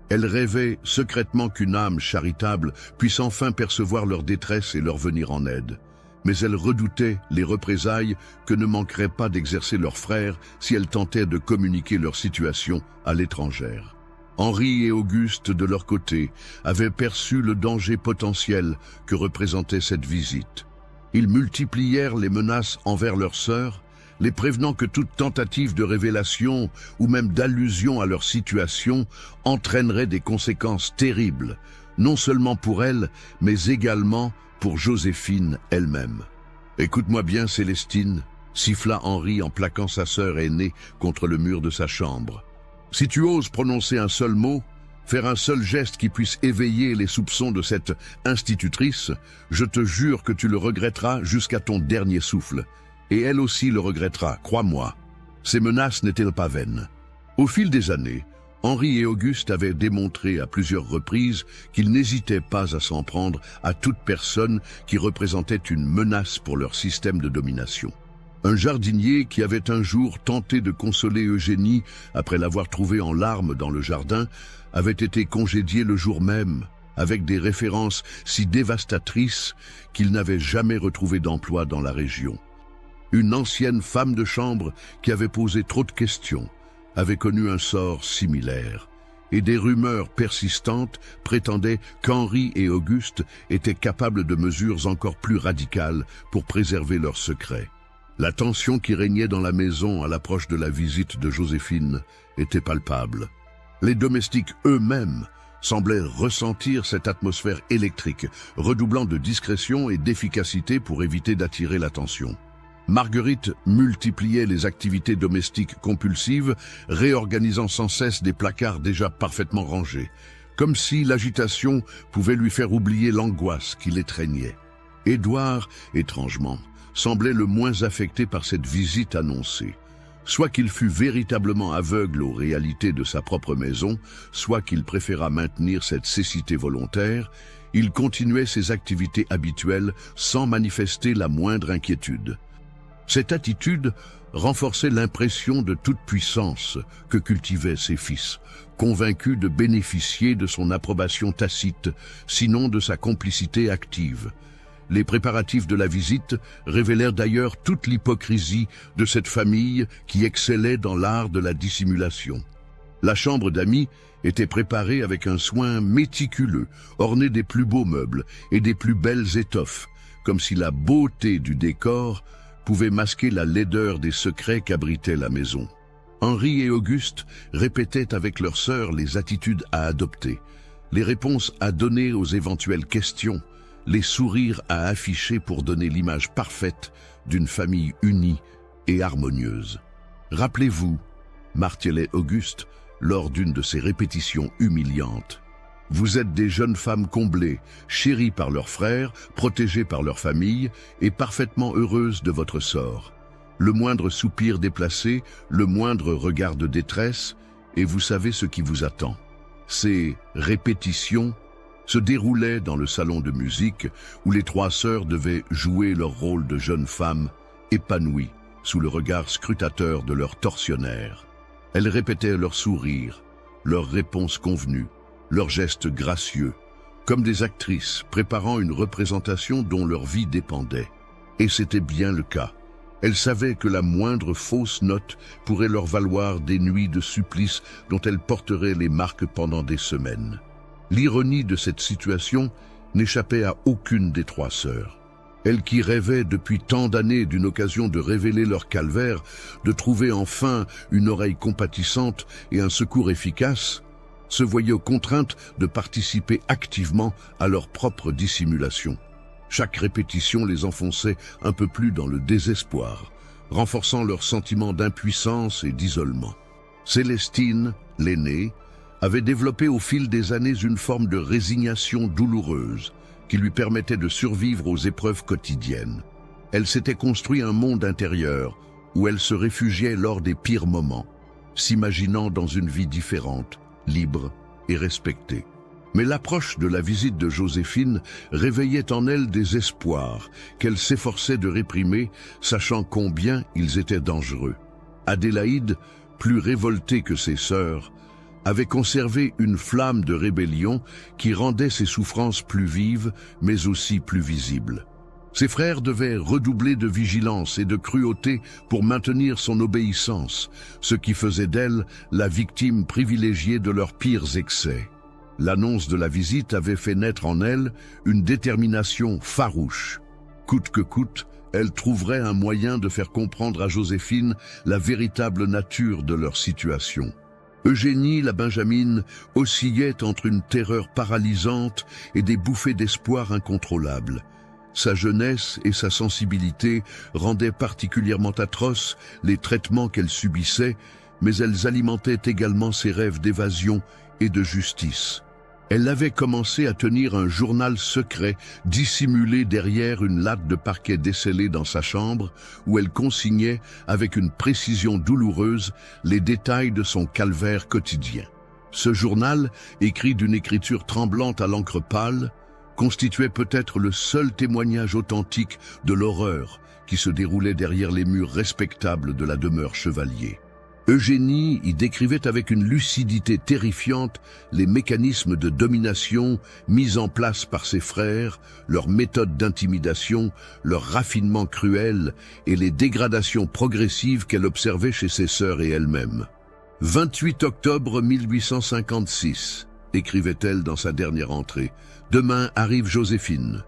Elles rêvaient secrètement qu'une âme charitable puisse enfin percevoir leur détresse et leur venir en aide. Mais elles redoutaient les représailles que ne manqueraient pas d'exercer leurs frères si elles tentaient de communiquer leur situation à l'étrangère. Henri et Auguste, de leur côté, avaient perçu le danger potentiel que représentait cette visite. Ils multiplièrent les menaces envers leurs sœurs, les prévenant que toute tentative de révélation ou même d'allusion à leur situation entraînerait des conséquences terribles, non seulement pour elles, mais également pour Joséphine elle-même. « Écoute-moi bien, Célestine », siffla Henri en plaquant sa sœur aînée contre le mur de sa chambre. « Si tu oses prononcer un seul mot, faire un seul geste qui puisse éveiller les soupçons de cette institutrice, je te jure que tu le regretteras jusqu'à ton dernier souffle. Et elle aussi le regrettera, crois-moi. » Ces menaces n'étaient pas vaines. Au fil des années, Henri et Auguste avaient démontré à plusieurs reprises qu'ils n'hésitaient pas à s'en prendre à toute personne qui représentait une menace pour leur système de domination. Un jardinier qui avait un jour tenté de consoler Eugénie après l'avoir trouvée en larmes dans le jardin avait été congédié le jour même, avec des références si dévastatrices qu'il n'avait jamais retrouvé d'emploi dans la région. Une ancienne femme de chambre qui avait posé trop de questions avait connu un sort similaire, et des rumeurs persistantes prétendaient qu'Henri et Auguste étaient capables de mesures encore plus radicales pour préserver leur secret. La tension qui régnait dans la maison à l'approche de la visite de Joséphine était palpable. Les domestiques eux-mêmes semblaient ressentir cette atmosphère électrique, redoublant de discrétion et d'efficacité pour éviter d'attirer l'attention. Marguerite multipliait les activités domestiques compulsives, réorganisant sans cesse des placards déjà parfaitement rangés, comme si l'agitation pouvait lui faire oublier l'angoisse qui l'étreignait. Édouard, étrangement, semblait le moins affecté par cette visite annoncée. Soit qu'il fût véritablement aveugle aux réalités de sa propre maison, soit qu'il préféra maintenir cette cécité volontaire, il continuait ses activités habituelles sans manifester la moindre inquiétude. Cette attitude renforçait l'impression de toute puissance que cultivaient ses fils, convaincus de bénéficier de son approbation tacite, sinon de sa complicité active. Les préparatifs de la visite révélèrent d'ailleurs toute l'hypocrisie de cette famille qui excellait dans l'art de la dissimulation. La chambre d'amis était préparée avec un soin méticuleux, ornée des plus beaux meubles et des plus belles étoffes, comme si la beauté du décor pouvait masquer la laideur des secrets qu'abritait la maison. Henri et Auguste répétaient avec leur sœur les attitudes à adopter, les réponses à donner aux éventuelles questions, les sourires à afficher pour donner l'image parfaite d'une famille unie et harmonieuse. « Rappelez-vous » martélait Auguste lors d'une de ces répétitions humiliantes. « Vous êtes des jeunes femmes comblées, chéries par leurs frères, protégées par leur famille et parfaitement heureuses de votre sort. Le moindre soupir déplacé, le moindre regard de détresse, et vous savez ce qui vous attend. » Ces répétitions se déroulaient dans le salon de musique où les trois sœurs devaient jouer leur rôle de jeunes femmes épanouies sous le regard scrutateur de leur tortionnaire. Elles répétaient leurs sourires, leurs réponses convenues, leurs gestes gracieux, comme des actrices préparant une représentation dont leur vie dépendait. Et c'était bien le cas. Elle savait que la moindre fausse note pourrait leur valoir des nuits de supplice dont elle porterait les marques pendant des semaines. L'ironie de cette situation n'échappait à aucune des trois sœurs. Elles qui rêvaient depuis tant d'années d'une occasion de révéler leur calvaire, de trouver enfin une oreille compatissante et un secours efficace, se voyaient contraintes de participer activement à leur propre dissimulation. Chaque répétition les enfonçait un peu plus dans le désespoir, renforçant leur sentiment d'impuissance et d'isolement. Célestine, l'aînée, avait développé au fil des années une forme de résignation douloureuse qui lui permettait de survivre aux épreuves quotidiennes. Elle s'était construit un monde intérieur où elle se réfugiait lors des pires moments, s'imaginant dans une vie différente, libre et respectée. Mais l'approche de la visite de Joséphine réveillait en elle des espoirs qu'elle s'efforçait de réprimer, sachant combien ils étaient dangereux. Adélaïde, plus révoltée que ses sœurs, avait conservé une flamme de rébellion qui rendait ses souffrances plus vives, mais aussi plus visibles. Ses frères devaient redoubler de vigilance et de cruauté pour maintenir son obéissance, ce qui faisait d'elle la victime privilégiée de leurs pires excès. L'annonce de la visite avait fait naître en elle une détermination farouche. Coûte que coûte, elle trouverait un moyen de faire comprendre à Joséphine la véritable nature de leur situation. Eugénie, la benjamine, oscillait entre une terreur paralysante et des bouffées d'espoir incontrôlables. Sa jeunesse et sa sensibilité rendaient particulièrement atroces les traitements qu'elle subissait, mais elles alimentaient également ses rêves d'évasion et de justice. Elle avait commencé à tenir un journal secret dissimulé derrière une latte de parquet descellée dans sa chambre où elle consignait avec une précision douloureuse les détails de son calvaire quotidien. Ce journal, écrit d'une écriture tremblante à l'encre pâle, constituait peut-être le seul témoignage authentique de l'horreur qui se déroulait derrière les murs respectables de la demeure Chevalier. Eugénie y décrivait avec une lucidité terrifiante les mécanismes de domination mis en place par ses frères, leurs méthodes d'intimidation, leur raffinement cruel et les dégradations progressives qu'elle observait chez ses sœurs et elle-même. 28 octobre 1856, écrivait-elle dans sa dernière entrée. Demain arrive Joséphine.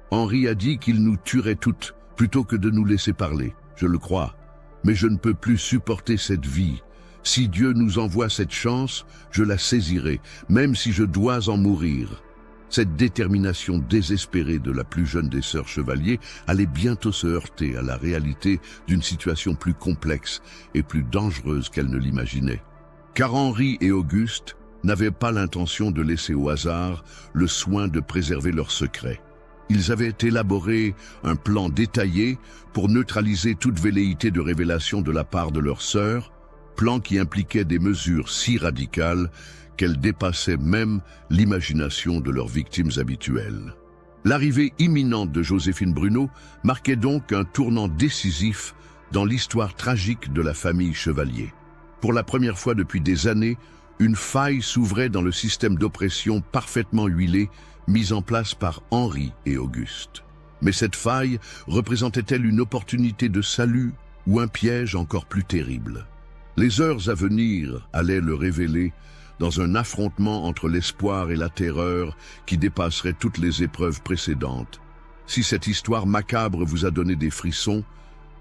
Henri a dit qu'il nous tuerait toutes plutôt que de nous laisser parler. Je le crois. Mais je ne peux plus supporter cette vie. Si Dieu nous envoie cette chance, je la saisirai, même si je dois en mourir. Cette détermination désespérée de la plus jeune des sœurs Chevalier allait bientôt se heurter à la réalité d'une situation plus complexe et plus dangereuse qu'elle ne l'imaginait. Car Henri et Auguste n'avaient pas l'intention de laisser au hasard le soin de préserver leur secret. Ils avaient élaboré un plan détaillé pour neutraliser toute velléité de révélation de la part de leur sœur, plan qui impliquait des mesures si radicales qu'elles dépassaient même l'imagination de leurs victimes habituelles. L'arrivée imminente de Joséphine Bruneau marquait donc un tournant décisif dans l'histoire tragique de la famille Chevalier. Pour la première fois depuis des années, une faille s'ouvrait dans le système d'oppression parfaitement huilé mis en place par Henri et Auguste. Mais cette faille représentait-elle une opportunité de salut ou un piège encore plus terrible? Les heures à venir allaient le révéler dans un affrontement entre l'espoir et la terreur qui dépasserait toutes les épreuves précédentes. Si cette histoire macabre vous a donné des frissons,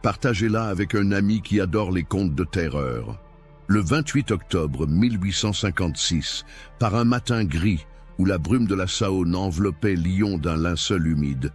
partagez-la avec un ami qui adore les contes de terreur. Le 28 octobre 1856, par un matin gris, où la brume de la Saône enveloppait Lyon d'un linceul humide,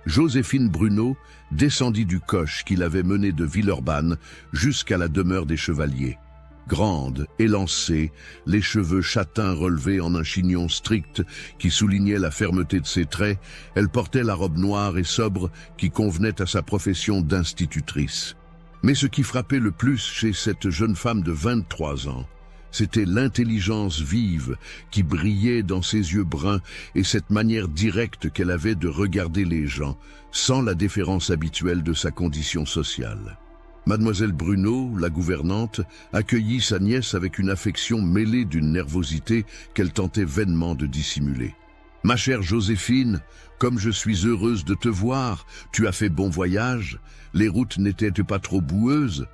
Joséphine Bruneau descendit du coche qui l'avait menée de Villeurbanne jusqu'à la demeure des Chevaliers. Grande, élancée, les cheveux châtains relevés en un chignon strict qui soulignait la fermeté de ses traits, elle portait la robe noire et sobre qui convenait à sa profession d'institutrice. Mais ce qui frappait le plus chez cette jeune femme de 23 ans, c'était l'intelligence vive qui brillait dans ses yeux bruns et cette manière directe qu'elle avait de regarder les gens, sans la déférence habituelle de sa condition sociale. Mademoiselle Bruneau, la gouvernante, accueillit sa nièce avec une affection mêlée d'une nervosité qu'elle tentait vainement de dissimuler. « Ma chère Joséphine, comme je suis heureuse de te voir, tu as fait bon voyage, les routes n'étaient pas trop boueuses.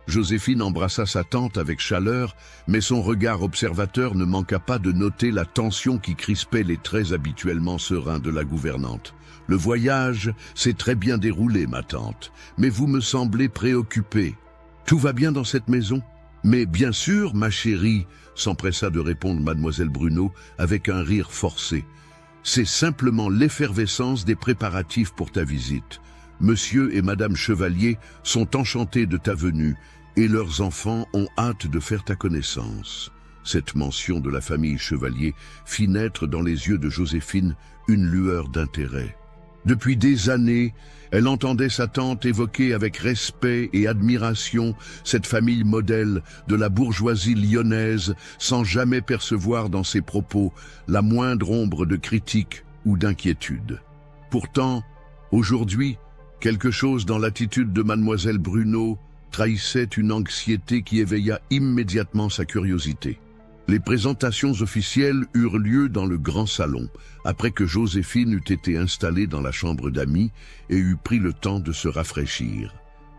Joséphine embrassa sa tante avec chaleur, mais son regard observateur ne manqua pas de noter la tension qui crispait les traits habituellement sereins de la gouvernante. Le voyage s'est très bien déroulé, ma tante, mais vous me semblez préoccupée. Tout va bien dans cette maison? Mais bien sûr, ma chérie, s'empressa de répondre mademoiselle Bruno avec un rire forcé. C'est simplement l'effervescence des préparatifs pour ta visite. Monsieur et madame Chevalier sont enchantés de ta venue et leurs enfants ont hâte de faire ta connaissance. Cette mention de la famille Chevalier fit naître dans les yeux de Joséphine une lueur d'intérêt. Depuis des années, elle entendait sa tante évoquer avec respect et admiration cette famille modèle de la bourgeoisie lyonnaise sans jamais percevoir dans ses propos la moindre ombre de critique ou d'inquiétude. Pourtant, aujourd'hui, quelque chose dans l'attitude de mademoiselle Bruno trahissait une anxiété qui éveilla immédiatement sa curiosité. Les présentations officielles eurent lieu dans le grand salon, après que Joséphine eut été installée dans la chambre d'amis et eut pris le temps de se rafraîchir.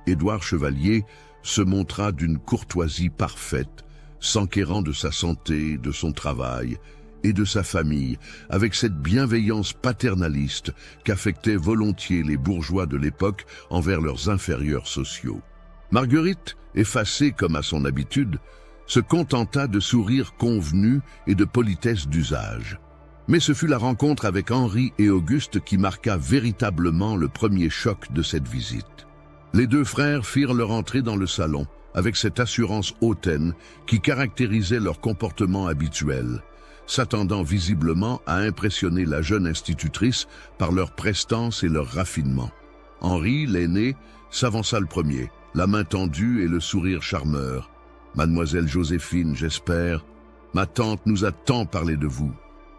Édouard Chevalier se montra d'une courtoisie parfaite, s'enquérant de sa santé, de son travail et de sa famille, avec cette bienveillance paternaliste qu'affectaient volontiers les bourgeois de l'époque envers leurs inférieurs sociaux. Marguerite, effacée comme à son habitude, se contenta de sourires convenus et de politesse d'usage. Mais ce fut la rencontre avec Henri et Auguste qui marqua véritablement le premier choc de cette visite. Les deux frères firent leur entrée dans le salon, avec cette assurance hautaine qui caractérisait leur comportement habituel, s'attendant visiblement à impressionner la jeune institutrice par leur prestance et leur raffinement. Henri, l'aîné, s'avança le premier, la main tendue et le sourire charmeur. « Mademoiselle Joséphine, j'espère, ma tante nous a tant parlé de vous.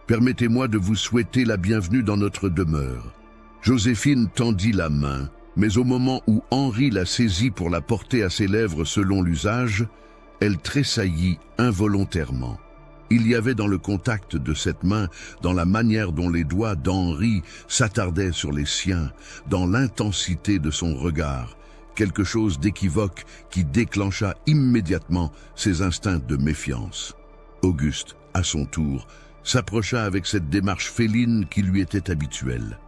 Permettez-moi de vous souhaiter la bienvenue dans notre demeure. » Joséphine tendit la main, mais au moment où Henri la saisit pour la porter à ses lèvres selon l'usage, elle tressaillit involontairement. Il y avait dans le contact de cette main, dans la manière dont les doigts d'Henri s'attardaient sur les siens, dans l'intensité de son regard, quelque chose d'équivoque qui déclencha immédiatement ses instincts de méfiance. Auguste, à son tour, s'approcha avec cette démarche féline qui lui était habituelle.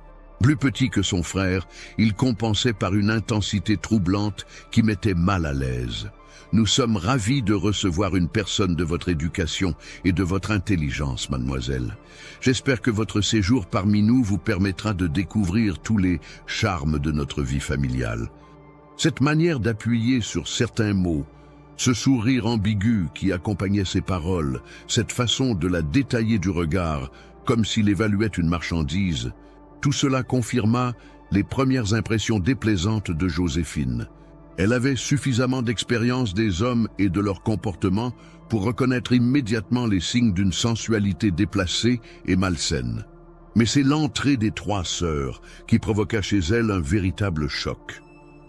Plus petit que son frère, il compensait par une intensité troublante qui mettait mal à l'aise. « Nous sommes ravis de recevoir une personne de votre éducation et de votre intelligence, mademoiselle. J'espère que votre séjour parmi nous vous permettra de découvrir tous les charmes de notre vie familiale. » Cette manière d'appuyer sur certains mots, ce sourire ambigu qui accompagnait ses paroles, cette façon de la détailler du regard, comme s'il évaluait une marchandise, tout cela confirma les premières impressions déplaisantes de Joséphine. Elle avait suffisamment d'expérience des hommes et de leur comportement pour reconnaître immédiatement les signes d'une sensualité déplacée et malsaine. Mais c'est l'entrée des trois sœurs qui provoqua chez elle un véritable choc.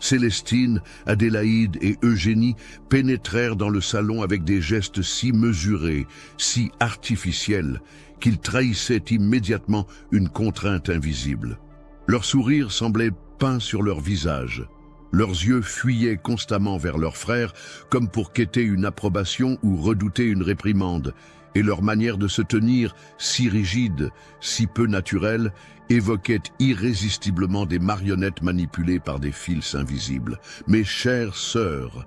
Célestine, Adélaïde et Eugénie pénétrèrent dans le salon avec des gestes si mesurés, si artificiels, qu'ils trahissaient immédiatement une contrainte invisible. Leur sourire semblait peint sur leur visage. Leurs yeux fuyaient constamment vers leur frère, comme pour quêter une approbation ou redouter une réprimande, et leur manière de se tenir, si rigide, si peu naturelle, évoquait irrésistiblement des marionnettes manipulées par des fils invisibles. « Mes chères sœurs »,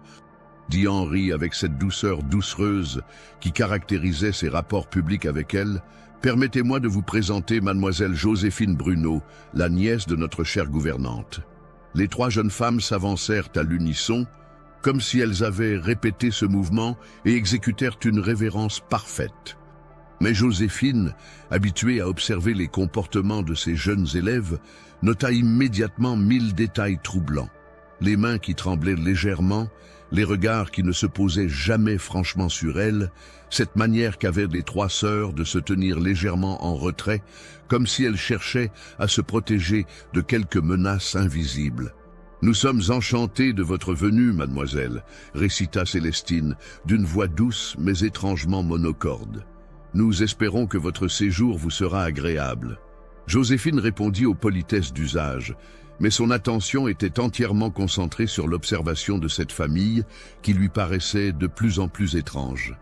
dit Henri avec cette douceur doucereuse qui caractérisait ses rapports publics avec elle, « permettez-moi de vous présenter mademoiselle Joséphine Bruno, la nièce de notre chère gouvernante. » Les trois jeunes femmes s'avancèrent à l'unisson, comme si elles avaient répété ce mouvement et exécutèrent une révérence parfaite. Mais Joséphine, habituée à observer les comportements de ses jeunes élèves, nota immédiatement 1000 détails troublants. Les mains qui tremblaient légèrement, les regards qui ne se posaient jamais franchement sur elle, cette manière qu'avaient les trois sœurs de se tenir légèrement en retrait, comme si elles cherchaient à se protéger de quelque menace invisible. « Nous sommes enchantés de votre venue, mademoiselle », récita Célestine, d'une voix douce mais étrangement monocorde. Nous espérons que votre séjour vous sera agréable. » Joséphine répondit aux politesses d'usage, mais son attention était entièrement concentrée sur l'observation de cette famille qui lui paraissait de plus en plus étrange.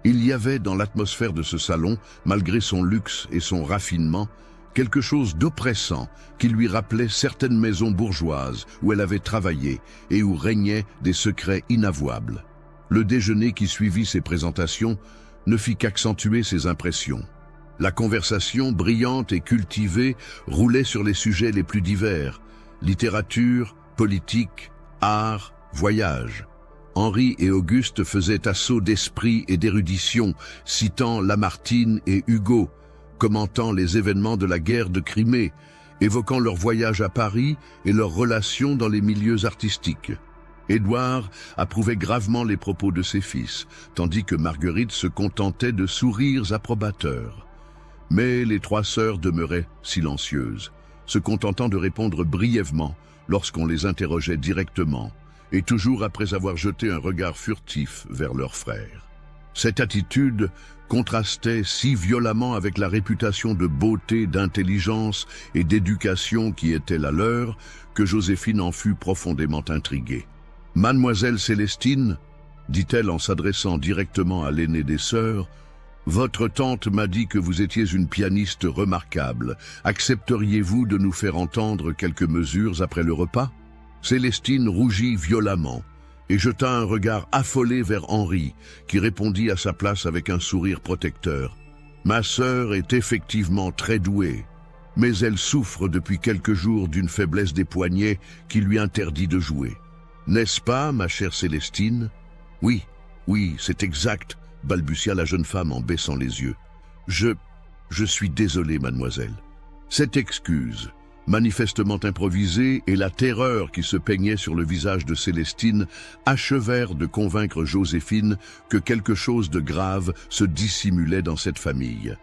Il y avait dans l'atmosphère de ce salon, malgré son luxe et son raffinement, quelque chose d'oppressant qui lui rappelait certaines maisons bourgeoises où elle avait travaillé et où régnaient des secrets inavouables. Le déjeuner qui suivit ces présentations ne fit qu'accentuer ces impressions. La conversation, brillante et cultivée, roulait sur les sujets les plus divers: littérature, politique, art, voyage. Henri et Auguste faisaient assaut d'esprit et d'érudition, citant Lamartine et Hugo, commentant les événements de la guerre de Crimée, évoquant leur voyage à Paris et leurs relations dans les milieux artistiques. Édouard approuvait gravement les propos de ses fils, tandis que Marguerite se contentait de sourires approbateurs. Mais les trois sœurs demeuraient silencieuses, se contentant de répondre brièvement lorsqu'on les interrogeait directement, et toujours après avoir jeté un regard furtif vers leur frère. Cette attitude contrastait si violemment avec la réputation de beauté, d'intelligence et d'éducation qui était la leur, que Joséphine en fut profondément intriguée. « Mademoiselle Célestine, » dit-elle en s'adressant directement à l'aînée des sœurs, « votre tante m'a dit que vous étiez une pianiste remarquable. Accepteriez-vous de nous faire entendre quelques mesures après le repas ?» Célestine rougit violemment et jeta un regard affolé vers Henri, qui répondit à sa place avec un sourire protecteur. « Ma sœur est effectivement très douée, mais elle souffre depuis quelques jours d'une faiblesse des poignets qui lui interdit de jouer. N'est-ce pas, ma chère Célestine ?»« Oui, oui, c'est exact, » balbutia la jeune femme en baissant les yeux. « Je suis désolée, mademoiselle. » Cette excuse, manifestement improvisée, et la terreur qui se peignait sur le visage de Célestine achevèrent de convaincre Joséphine que quelque chose de grave se dissimulait dans cette famille.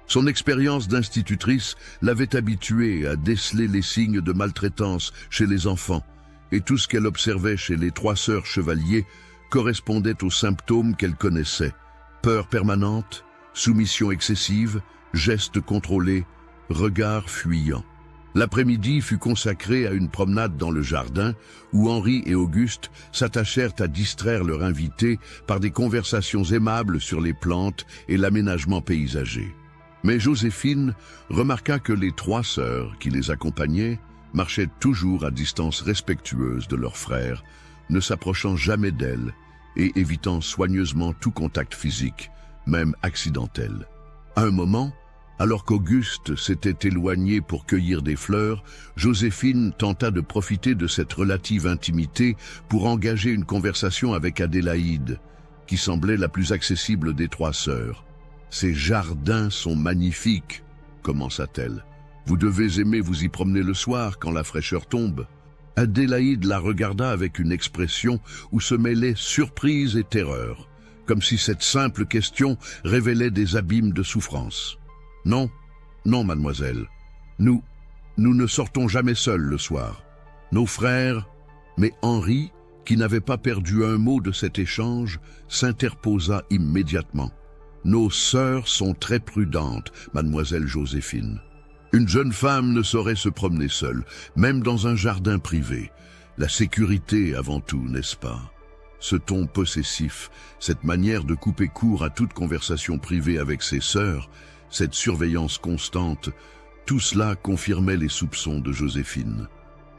Son expérience d'institutrice l'avait habituée à déceler les signes de maltraitance chez les enfants, et tout ce qu'elle observait chez les trois sœurs Chevalier correspondait aux symptômes qu'elle connaissait: peur permanente, soumission excessive, gestes contrôlés, regards fuyants. L'après-midi fut consacré à une promenade dans le jardin où Henri et Auguste s'attachèrent à distraire leur invité par des conversations aimables sur les plantes et l'aménagement paysager. Mais Joséphine remarqua que les trois sœurs qui les accompagnaient marchaient toujours à distance respectueuse de leur frère, ne s'approchant jamais d'elle et évitant soigneusement tout contact physique, même accidentel. À un moment, alors qu'Auguste s'était éloigné pour cueillir des fleurs, Joséphine tenta de profiter de cette relative intimité pour engager une conversation avec Adélaïde, qui semblait la plus accessible des trois sœurs. « Ces jardins sont magnifiques, » commença-t-elle. « Vous devez aimer vous y promener le soir quand la fraîcheur tombe. » Adélaïde la regarda avec une expression où se mêlaient surprise et terreur, comme si cette simple question révélait des abîmes de souffrance. « Non, non, mademoiselle. Nous ne sortons jamais seuls le soir. Nos frères... » Mais Henri, qui n'avait pas perdu un mot de cet échange, s'interposa immédiatement. « Nos sœurs sont très prudentes, mademoiselle Joséphine. Une jeune femme ne saurait se promener seule, même dans un jardin privé. La sécurité avant tout, n'est-ce pas ?» Ce ton possessif, cette manière de couper court à toute conversation privée avec ses sœurs, cette surveillance constante, tout cela confirmait les soupçons de Joséphine.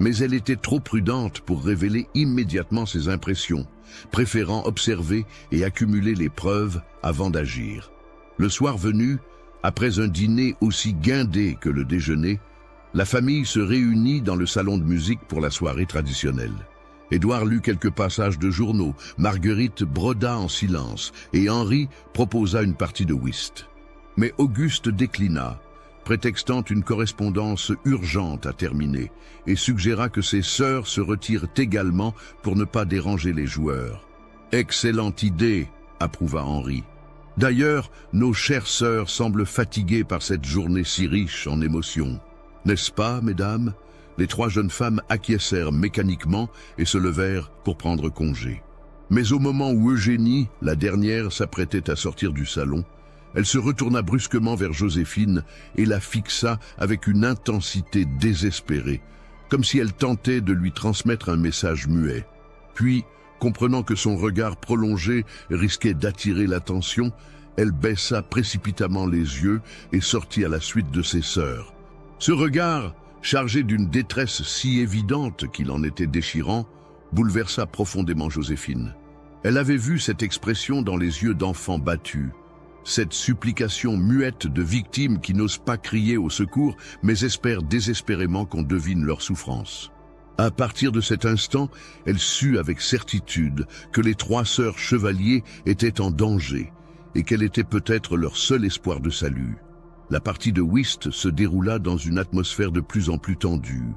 Mais elle était trop prudente pour révéler immédiatement ses impressions, préférant observer et accumuler les preuves avant d'agir. Le soir venu, après un dîner aussi guindé que le déjeuner, la famille se réunit dans le salon de musique pour la soirée traditionnelle. Édouard lut quelques passages de journaux, Marguerite broda en silence et Henri proposa une partie de whist. Mais Auguste déclina, prétextant une correspondance urgente à terminer, et suggéra que ses sœurs se retirent également pour ne pas déranger les joueurs. « Excellente idée !» approuva Henri. « D'ailleurs, nos chères sœurs semblent fatiguées par cette journée si riche en émotions. N'est-ce pas, mesdames ?» Les trois jeunes femmes acquiescèrent mécaniquement et se levèrent pour prendre congé. Mais au moment où Eugénie, la dernière, s'apprêtait à sortir du salon, Elle se retourna brusquement vers Joséphine et la fixa avec une intensité désespérée, comme si elle tentait de lui transmettre un message muet. Puis, comprenant que son regard prolongé risquait d'attirer l'attention, elle baissa précipitamment les yeux et sortit à la suite de ses sœurs. Ce regard, chargé d'une détresse si évidente qu'il en était déchirant, bouleversa profondément Joséphine. Elle avait vu cette expression dans les yeux d'enfants battus, cette supplication muette de victimes qui n'osent pas crier au secours, mais espèrent désespérément qu'on devine leur souffrance. À partir de cet instant, elle sut avec certitude que les 3 sœurs chevaliers étaient en danger et qu'elle était peut-être leur seul espoir de salut. La partie de whist se déroula dans une atmosphère de plus en plus tendue.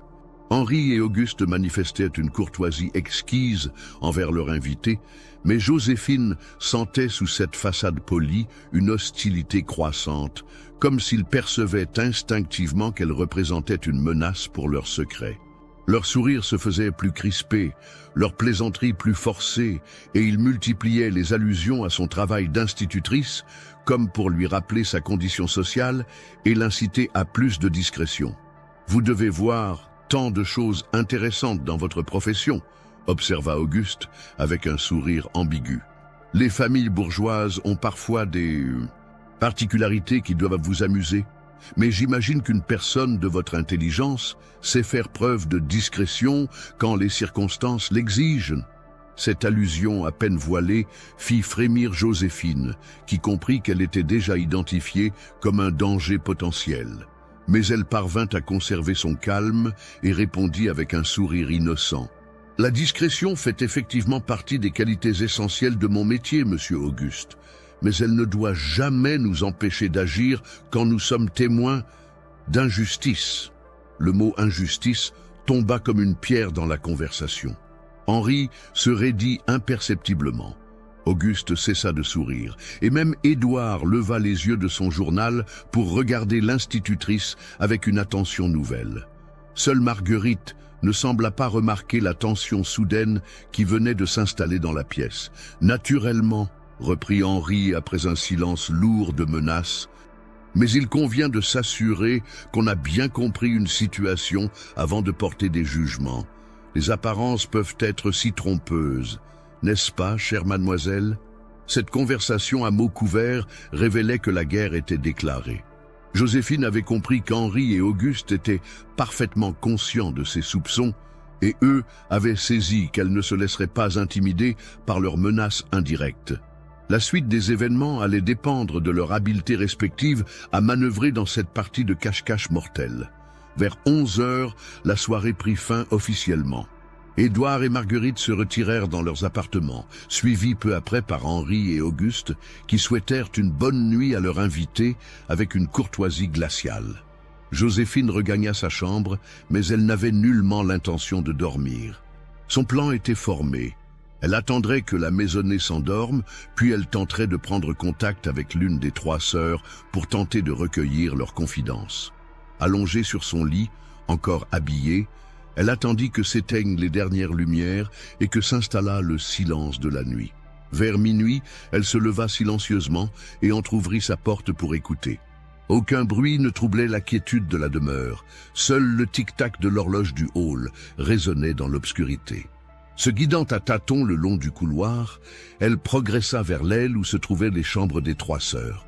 Henri et Auguste manifestaient une courtoisie exquise envers leur invité, mais Joséphine sentait sous cette façade polie une hostilité croissante, comme s'ils percevaient instinctivement qu'elle représentait une menace pour leur secret. Leurs sourires se faisaient plus crispés, leurs plaisanteries plus forcées, et ils multipliaient les allusions à son travail d'institutrice, comme pour lui rappeler sa condition sociale et l'inciter à plus de discrétion. « Vous devez voir tant de choses intéressantes dans votre profession », observa Auguste avec un sourire ambigu. « Les familles bourgeoises ont parfois des particularités qui doivent vous amuser, mais j'imagine qu'une personne de votre intelligence sait faire preuve de discrétion quand les circonstances l'exigent. » Cette allusion à peine voilée fit frémir Joséphine, qui comprit qu'elle était déjà identifiée comme un danger potentiel. Mais elle parvint à conserver son calme et répondit avec un sourire innocent. « La discrétion fait effectivement partie des qualités essentielles de mon métier, monsieur Auguste, mais elle ne doit jamais nous empêcher d'agir quand nous sommes témoins d'injustice. » Le mot « injustice » tomba comme une pierre dans la conversation. Henri se raidit imperceptiblement. Auguste cessa de sourire, et même Édouard leva les yeux de son journal pour regarder l'institutrice avec une attention nouvelle. Seule Marguerite ne sembla pas remarquer la tension soudaine qui venait de s'installer dans la pièce. « Naturellement, » reprit Henri après un silence lourd de menaces, « mais il convient de s'assurer qu'on a bien compris une situation avant de porter des jugements. Les apparences peuvent être si trompeuses, n'est-ce pas, chère mademoiselle ?» Cette conversation à mots couverts révélait que la guerre était déclarée. Joséphine avait compris qu'Henri et Auguste étaient parfaitement conscients de ses soupçons, et eux avaient saisi qu'elle ne se laisserait pas intimider par leurs menaces indirectes. La suite des événements allait dépendre de leur habileté respective à manœuvrer dans cette partie de cache-cache mortelle. Vers 11 heures, la soirée prit fin officiellement. Édouard et Marguerite se retirèrent dans leurs appartements, suivis peu après par Henri et Auguste, qui souhaitèrent une bonne nuit à leur invité avec une courtoisie glaciale. Joséphine regagna sa chambre, mais elle n'avait nullement l'intention de dormir. Son plan était formé. Elle attendrait que la maisonnée s'endorme, puis elle tenterait de prendre contact avec l'une des 3 sœurs pour tenter de recueillir leurs confidences. Allongée sur son lit, encore habillée, elle attendit que s'éteignent les dernières lumières et que s'installa le silence de la nuit. Vers minuit, elle se leva silencieusement et entr'ouvrit sa porte pour écouter. Aucun bruit ne troublait la quiétude de la demeure. Seul le tic-tac de l'horloge du hall résonnait dans l'obscurité. Se guidant à tâtons le long du couloir, elle progressa vers l'aile où se trouvaient les chambres des 3 sœurs.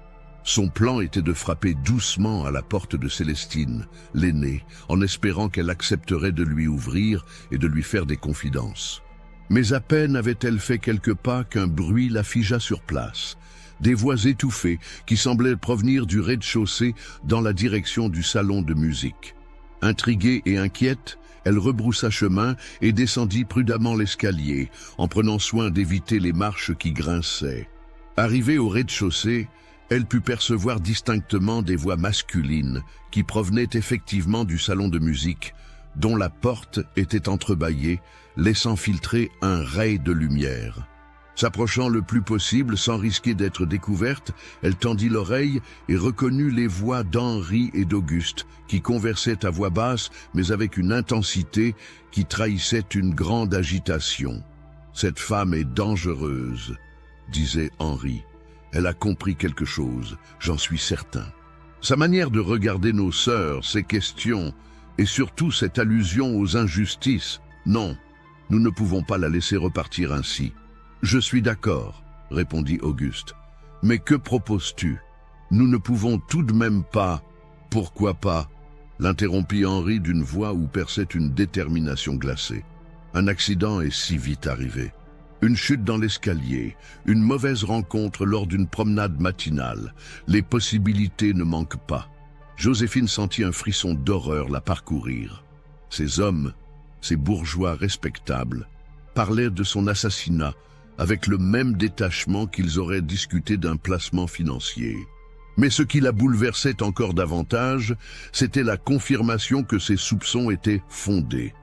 Son plan était de frapper doucement à la porte de Célestine, l'aînée, en espérant qu'elle accepterait de lui ouvrir et de lui faire des confidences. Mais à peine avait-elle fait quelques pas qu'un bruit la figea sur place. Des voix étouffées qui semblaient provenir du rez-de-chaussée dans la direction du salon de musique. Intriguée et inquiète, elle rebroussa chemin et descendit prudemment l'escalier, en prenant soin d'éviter les marches qui grinçaient. Arrivée au rez-de-chaussée, elle put percevoir distinctement des voix masculines qui provenaient effectivement du salon de musique, dont la porte était entrebâillée, laissant filtrer un ray de lumière. S'approchant le plus possible sans risquer d'être découverte, elle tendit l'oreille et reconnut les voix d'Henri et d'Auguste, qui conversaient à voix basse, mais avec une intensité qui trahissait une grande agitation. « Cette femme est dangereuse », disait Henri. Elle a compris quelque chose, j'en suis certain. Sa manière de regarder nos sœurs, ses questions, et surtout cette allusion aux injustices, non, nous ne pouvons pas la laisser repartir ainsi. Je suis d'accord, répondit Auguste. Mais que proposes-tu? Nous ne pouvons tout de même pas. Pourquoi pas? L'interrompit Henri d'une voix où perçait une détermination glacée. Un accident est si vite arrivé. Une chute dans l'escalier, une mauvaise rencontre lors d'une promenade matinale. Les possibilités ne manquent pas. Joséphine sentit un frisson d'horreur la parcourir. Ces hommes, ces bourgeois respectables, parlaient de son assassinat avec le même détachement qu'ils auraient discuté d'un placement financier. Mais ce qui la bouleversait encore davantage, c'était la confirmation que ses soupçons étaient fondés.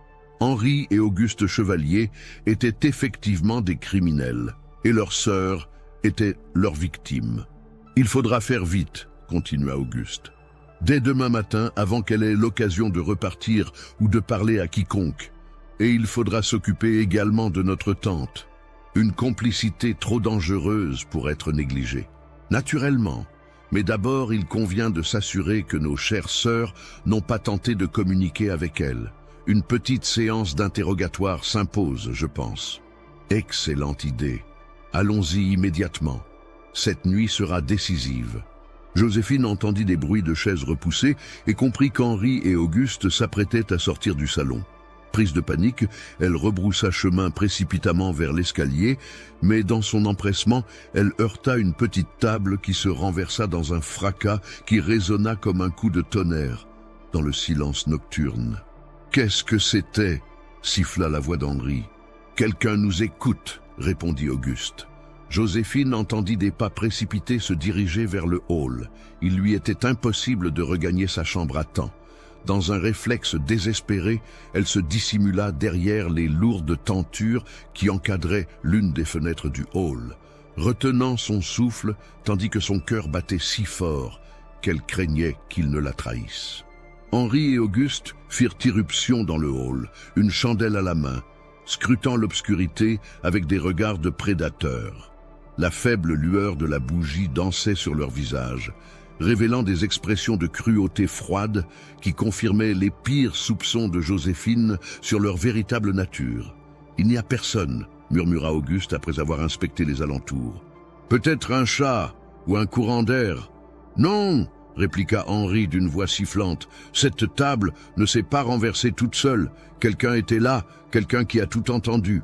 Henri et Auguste Chevalier étaient effectivement des criminels, et leur sœur était leur victime. « Il faudra faire vite », continua Auguste. « Dès demain matin, avant qu'elle ait l'occasion de repartir ou de parler à quiconque. Et il faudra s'occuper également de notre tante. Une complicité trop dangereuse pour être négligée. Naturellement. Mais d'abord, il convient de s'assurer que nos chères sœurs n'ont pas tenté de communiquer avec elle. Une petite séance d'interrogatoire s'impose, je pense. Excellente idée. Allons-y immédiatement. Cette nuit sera décisive. » Joséphine entendit des bruits de chaises repoussées et comprit qu'Henri et Auguste s'apprêtaient à sortir du salon. Prise de panique, elle rebroussa chemin précipitamment vers l'escalier, mais dans son empressement, elle heurta une petite table qui se renversa dans un fracas qui résonna comme un coup de tonnerre dans le silence nocturne. « Qu'est-ce que c'était » siffla la voix d'Henri. « Quelqu'un nous écoute » répondit Auguste. Joséphine entendit des pas précipités se diriger vers le hall. Il lui était impossible de regagner sa chambre à temps. Dans un réflexe désespéré, elle se dissimula derrière les lourdes tentures qui encadraient l'une des fenêtres du hall, retenant son souffle tandis que son cœur battait si fort qu'elle craignait qu'il ne la trahisse. Henri et Auguste firent irruption dans le hall, une chandelle à la main, scrutant l'obscurité avec des regards de prédateurs. La faible lueur de la bougie dansait sur leur visage, révélant des expressions de cruauté froide qui confirmaient les pires soupçons de Joséphine sur leur véritable nature. « Il n'y a personne », murmura Auguste après avoir inspecté les alentours. « Peut-être un chat ou un courant d'air. »« Non !» répliqua Henri d'une voix sifflante. « Cette table ne s'est pas renversée toute seule. Quelqu'un était là, quelqu'un qui a tout entendu. »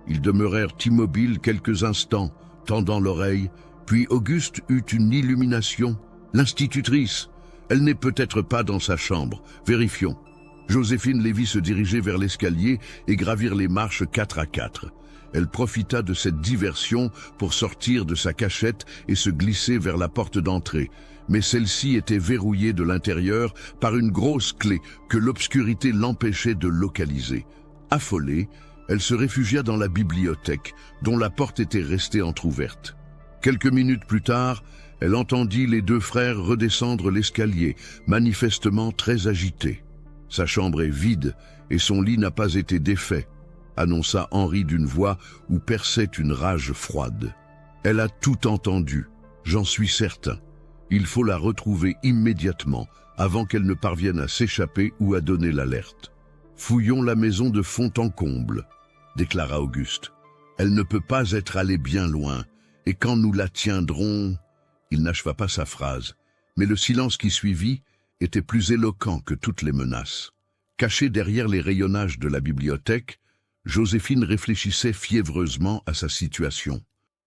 Ils demeurèrent immobiles quelques instants, tendant l'oreille, puis Auguste eut une illumination. L'institutrice, elle n'est peut-être pas dans sa chambre. Vérifions. Joséphine les vit se diriger vers l'escalier et gravir les marches 4 à 4. Elle profita de cette diversion pour sortir de sa cachette et se glisser vers la porte d'entrée. Mais celle-ci était verrouillée de l'intérieur par une grosse clé que l'obscurité l'empêchait de localiser. Affolée, elle se réfugia dans la bibliothèque, dont la porte était restée entr'ouverte. Quelques minutes plus tard, elle entendit les deux frères redescendre l'escalier, manifestement très agités. « Sa chambre est vide et son lit n'a pas été défait », annonça Henri d'une voix où perçait une rage froide. « Elle a tout entendu, j'en suis certain. Il faut la retrouver immédiatement, avant qu'elle ne parvienne à s'échapper ou à donner l'alerte. Fouillons la maison de fond en comble, » déclara Auguste. « Elle ne peut pas être allée bien loin, et quand nous la tiendrons... » Il n'acheva pas sa phrase, mais le silence qui suivit était plus éloquent que toutes les menaces. Cachée derrière les rayonnages de la bibliothèque, Joséphine réfléchissait fiévreusement à sa situation.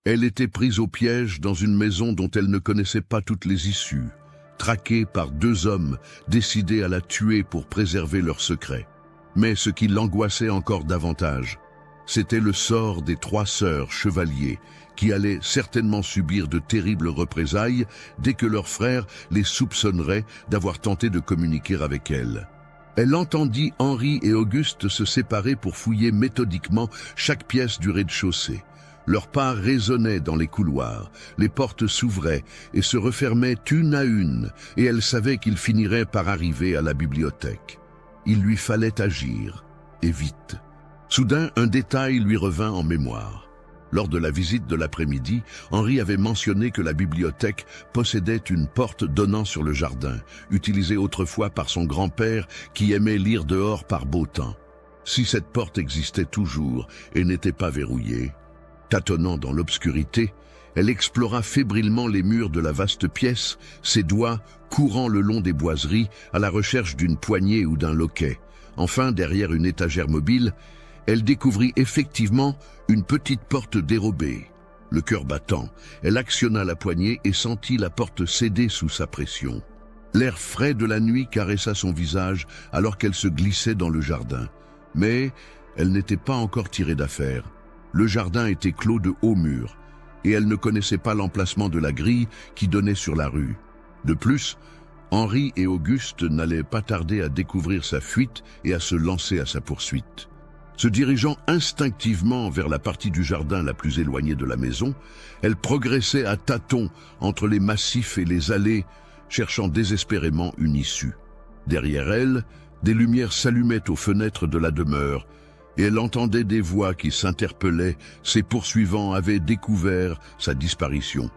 Elle était prise au piège dans une maison dont elle ne connaissait pas toutes les issues, traquée par deux hommes décidés à la tuer pour préserver leur secret. Mais ce qui l'angoissait encore davantage, c'était le sort des 3 sœurs chevaliers qui allaient certainement subir de terribles représailles dès que leur frère les soupçonnerait d'avoir tenté de communiquer avec elles. Elle entendit Henri et Auguste se séparer pour fouiller méthodiquement chaque pièce du rez-de-chaussée. Leurs pas résonnaient dans les couloirs, les portes s'ouvraient et se refermaient une à une, et elle savait qu'ils finiraient par arriver à la bibliothèque. Il lui fallait agir, et vite. Soudain, un détail lui revint en mémoire. Lors de la visite de l'après-midi, Henri avait mentionné que la bibliothèque possédait une porte donnant sur le jardin, utilisée autrefois par son grand-père qui aimait lire dehors par beau temps. Si cette porte existait toujours et n'était pas verrouillée, tâtonnant dans l'obscurité, elle explora fébrilement les murs de la vaste pièce, ses doigts courant le long des boiseries à la recherche d'une poignée ou d'un loquet. Enfin, derrière une étagère mobile, elle découvrit effectivement une petite porte dérobée. Le cœur battant, elle actionna la poignée et sentit la porte céder sous sa pression. L'air frais de la nuit caressa son visage alors qu'elle se glissait dans le jardin. Mais elle n'était pas encore tirée d'affaire. Le jardin était clos de hauts murs, et elle ne connaissait pas l'emplacement de la grille qui donnait sur la rue. De plus, Henri et Auguste n'allaient pas tarder à découvrir sa fuite et à se lancer à sa poursuite. Se dirigeant instinctivement vers la partie du jardin la plus éloignée de la maison, elle progressait à tâtons entre les massifs et les allées, cherchant désespérément une issue. Derrière elle, des lumières s'allumaient aux fenêtres de la demeure, et elle entendait des voix qui s'interpellaient, ses poursuivants avaient découvert sa disparition.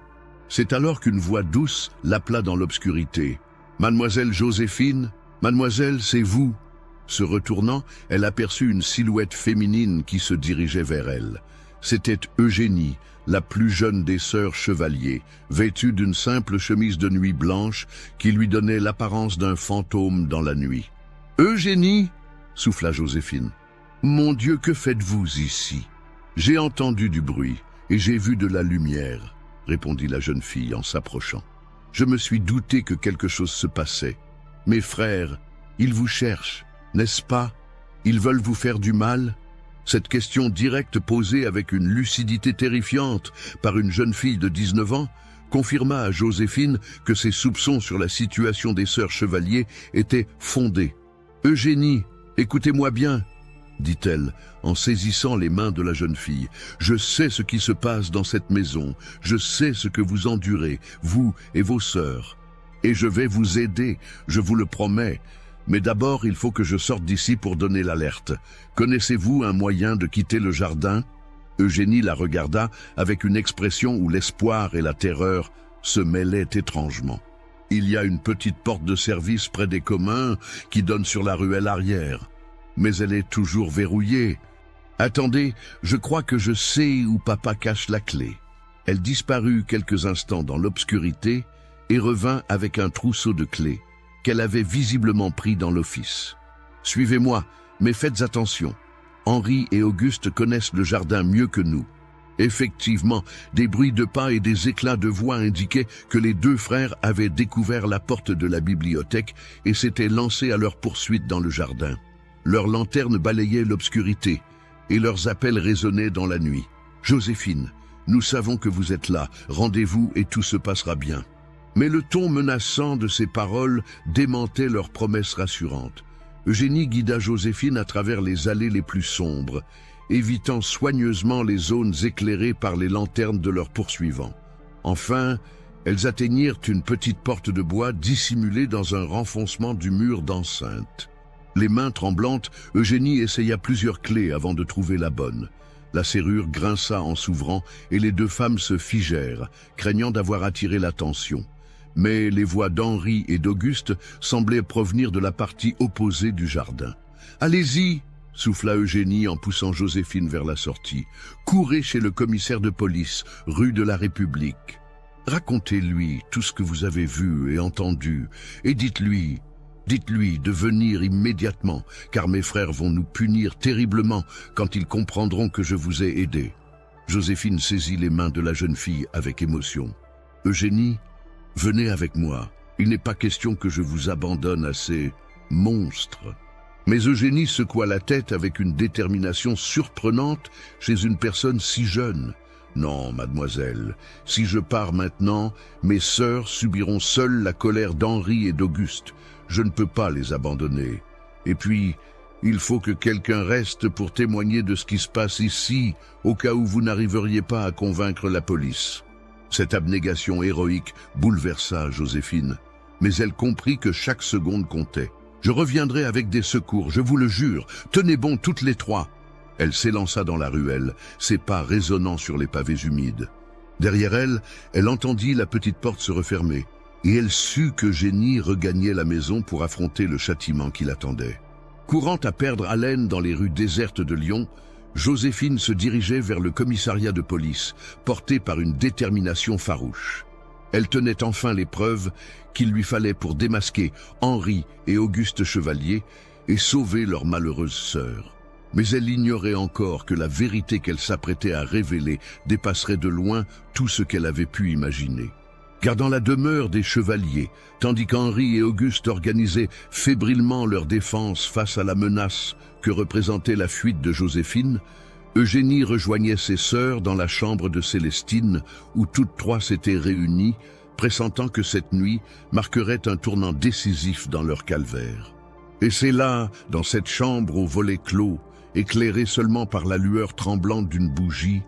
C'est alors qu'une voix douce l'appela dans l'obscurité. « Mademoiselle Joséphine, mademoiselle, c'est vous !» Se retournant, elle aperçut une silhouette féminine qui se dirigeait vers elle. C'était Eugénie, la plus jeune des sœurs Chevalier, vêtue d'une simple chemise de nuit blanche qui lui donnait l'apparence d'un fantôme dans la nuit. « Eugénie !» souffla Joséphine. « Mon Dieu, que faites-vous ici ?»« J'ai entendu du bruit et j'ai vu de la lumière, » répondit la jeune fille en s'approchant. « Je me suis douté que quelque chose se passait. Mes frères, ils vous cherchent. N'est-ce pas? Ils veulent vous faire du mal ?» Cette question directe posée avec une lucidité terrifiante par une jeune fille de 19 ans confirma à Joséphine que ses soupçons sur la situation des sœurs Chevalier étaient fondés. « Eugénie, écoutez-moi bien, » dit-elle en saisissant les mains de la jeune fille. « Je sais ce qui se passe dans cette maison, je sais ce que vous endurez, vous et vos sœurs. Et je vais vous aider, je vous le promets. Mais d'abord, il faut que je sorte d'ici pour donner l'alerte. Connaissez-vous un moyen de quitter le jardin ?» Eugénie la regarda avec une expression où l'espoir et la terreur se mêlaient étrangement. « Il y a une petite porte de service près des communs qui donne sur la ruelle arrière. Mais elle est toujours verrouillée. Attendez, je crois que je sais où papa cache la clé. » Elle disparut quelques instants dans l'obscurité et revint avec un trousseau de clés qu'elle avait visiblement pris dans l'office. « Suivez-moi, mais faites attention. Henri et Auguste connaissent le jardin mieux que nous. » Effectivement, des bruits de pas et des éclats de voix indiquaient que les deux frères avaient découvert la porte de la bibliothèque et s'étaient lancés à leur poursuite dans le jardin. Leurs lanternes balayaient l'obscurité et leurs appels résonnaient dans la nuit. « Joséphine, nous savons que vous êtes là, rendez-vous et tout se passera bien. » Mais le ton menaçant de ces paroles démentait leurs promesses rassurantes. Eugénie guida Joséphine à travers les allées les plus sombres, évitant soigneusement les zones éclairées par les lanternes de leurs poursuivants. Enfin, elles atteignirent une petite porte de bois dissimulée dans un renfoncement du mur d'enceinte. Les mains tremblantes, Eugénie essaya plusieurs clés avant de trouver la bonne. La serrure grinça en s'ouvrant et les deux femmes se figèrent, craignant d'avoir attiré l'attention. Mais les voix d'Henri et d'Auguste semblaient provenir de la partie opposée du jardin. « Allez-y !» souffla Eugénie en poussant Joséphine vers la sortie. « Courez chez le commissaire de police, rue de la République. Racontez-lui tout ce que vous avez vu et entendu, et dites-lui de venir immédiatement, car mes frères vont nous punir terriblement quand ils comprendront que je vous ai aidé. » Joséphine saisit les mains de la jeune fille avec émotion. « Eugénie, venez avec moi. Il n'est pas question que je vous abandonne à ces monstres. » Mais Eugénie secoua la tête avec une détermination surprenante chez une personne si jeune. « Non, mademoiselle, si je pars maintenant, mes sœurs subiront seules la colère d'Henri et d'Auguste. Je ne peux pas les abandonner. Et puis, il faut que quelqu'un reste pour témoigner de ce qui se passe ici, au cas où vous n'arriveriez pas à convaincre la police. » Cette abnégation héroïque bouleversa Joséphine, mais elle comprit que chaque seconde comptait. « Je reviendrai avec des secours, je vous le jure. Tenez bon toutes les trois. » Elle s'élança dans la ruelle, ses pas résonnant sur les pavés humides. Derrière elle, elle entendit la petite porte se refermer, et elle sut qu'Eugénie regagnait la maison pour affronter le châtiment qui l'attendait. Courant à perdre haleine dans les rues désertes de Lyon, Joséphine se dirigeait vers le commissariat de police, portée par une détermination farouche. Elle tenait enfin les preuves qu'il lui fallait pour démasquer Henri et Auguste Chevalier et sauver leur malheureuse sœur. Mais elle ignorait encore que la vérité qu'elle s'apprêtait à révéler dépasserait de loin tout ce qu'elle avait pu imaginer. Car dans la demeure des Chevaliers, tandis qu'Henri et Auguste organisaient fébrilement leur défense face à la menace que représentait la fuite de Joséphine, Eugénie rejoignait ses sœurs dans la chambre de Célestine, où toutes trois s'étaient réunies, pressentant que cette nuit marquerait un tournant décisif dans leur calvaire. Et c'est là, dans cette chambre aux volets clos, éclairée seulement par la lueur tremblante d'une bougie,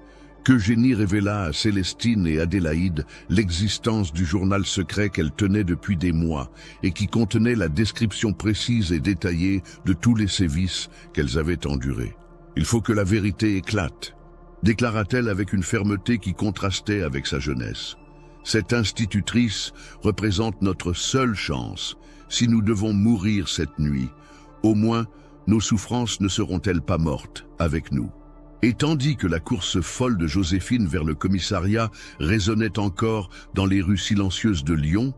qu'Eugénie révéla à Célestine et Adélaïde l'existence du journal secret qu'elle tenait depuis des mois et qui contenait la description précise et détaillée de tous les sévices qu'elles avaient endurés. « Il faut que la vérité éclate », déclara-t-elle avec une fermeté qui contrastait avec sa jeunesse. « Cette institutrice représente notre seule chance. Si nous devons mourir cette nuit, au moins nos souffrances ne seront-elles pas mortes avec nous ?» Et tandis que la course folle de Joséphine vers le commissariat résonnait encore dans les rues silencieuses de Lyon,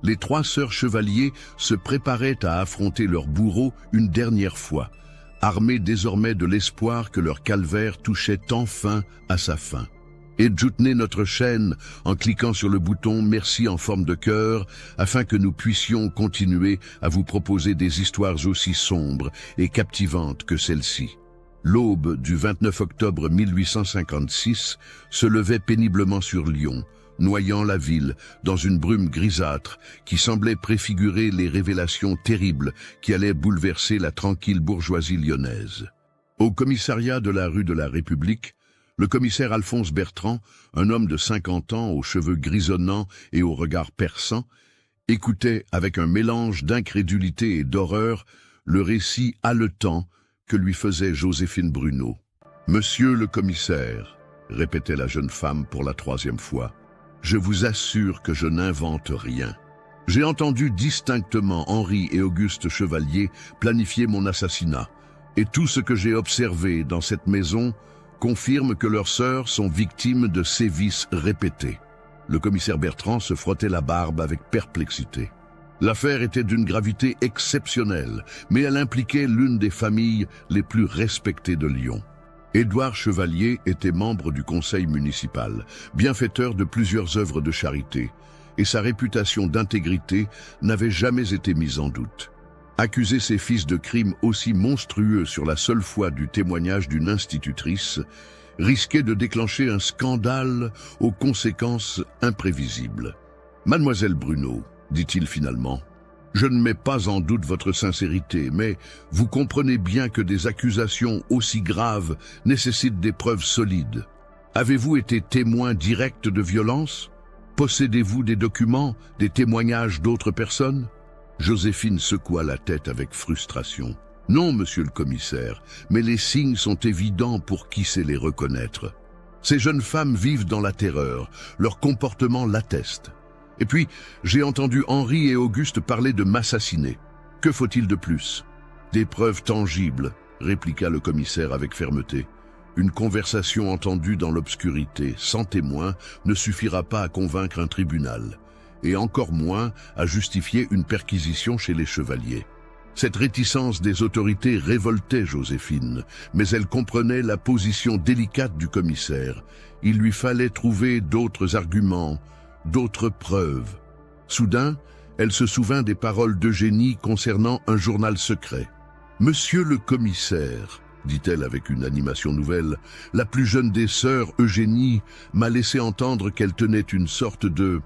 les trois sœurs Chevalier se préparaient à affronter leur bourreau une dernière fois, armées désormais de l'espoir que leur calvaire touchait enfin à sa fin. Et soutenez notre chaîne en cliquant sur le bouton « Merci » en forme de cœur, afin que nous puissions continuer à vous proposer des histoires aussi sombres et captivantes que celle-ci. L'aube du 29 octobre 1856 se levait péniblement sur Lyon, noyant la ville dans une brume grisâtre qui semblait préfigurer les révélations terribles qui allaient bouleverser la tranquille bourgeoisie lyonnaise. Au commissariat de la rue de la République, le commissaire Alphonse Bertrand, un homme de 50 ans aux cheveux grisonnants et au regard perçant, écoutait avec un mélange d'incrédulité et d'horreur le récit haletant que lui faisait Joséphine Bruneau. « Monsieur le commissaire, » répétait la jeune femme pour la troisième fois, « je vous assure que je n'invente rien. J'ai entendu distinctement Henri et Auguste Chevalier planifier mon assassinat, et tout ce que j'ai observé dans cette maison confirme que leurs sœurs sont victimes de sévices répétés. » Le commissaire Bertrand se frottait la barbe avec perplexité. L'affaire était d'une gravité exceptionnelle, mais elle impliquait l'une des familles les plus respectées de Lyon. Édouard Chevalier était membre du conseil municipal, bienfaiteur de plusieurs œuvres de charité, et sa réputation d'intégrité n'avait jamais été mise en doute. Accuser ses fils de crimes aussi monstrueux sur la seule foi du témoignage d'une institutrice risquait de déclencher un scandale aux conséquences imprévisibles. « Mademoiselle Bruneau, dit-il finalement, je ne mets pas en doute votre sincérité, mais vous comprenez bien que des accusations aussi graves nécessitent des preuves solides. Avez-vous été témoin direct de violences? Possédez-vous des documents, des témoignages d'autres personnes? » Joséphine secoua la tête avec frustration. « Non, monsieur le commissaire, mais les signes sont évidents pour qui sait les reconnaître. Ces jeunes femmes vivent dans la terreur, leur comportement l'atteste. Et puis, j'ai entendu Henri et Auguste parler de m'assassiner. Que faut-il de plus? » « Des preuves tangibles, » répliqua le commissaire avec fermeté. « Une conversation entendue dans l'obscurité, sans témoin, ne suffira pas à convaincre un tribunal, et encore moins à justifier une perquisition chez les chevaliers. » Cette réticence des autorités révoltait Joséphine, mais elle comprenait la position délicate du commissaire. Il lui fallait trouver d'autres arguments, d'autres preuves. Soudain, elle se souvint des paroles d'Eugénie concernant un journal secret. « Monsieur le commissaire, » dit-elle avec une animation nouvelle, « la plus jeune des sœurs, Eugénie, m'a laissé entendre qu'elle tenait une sorte de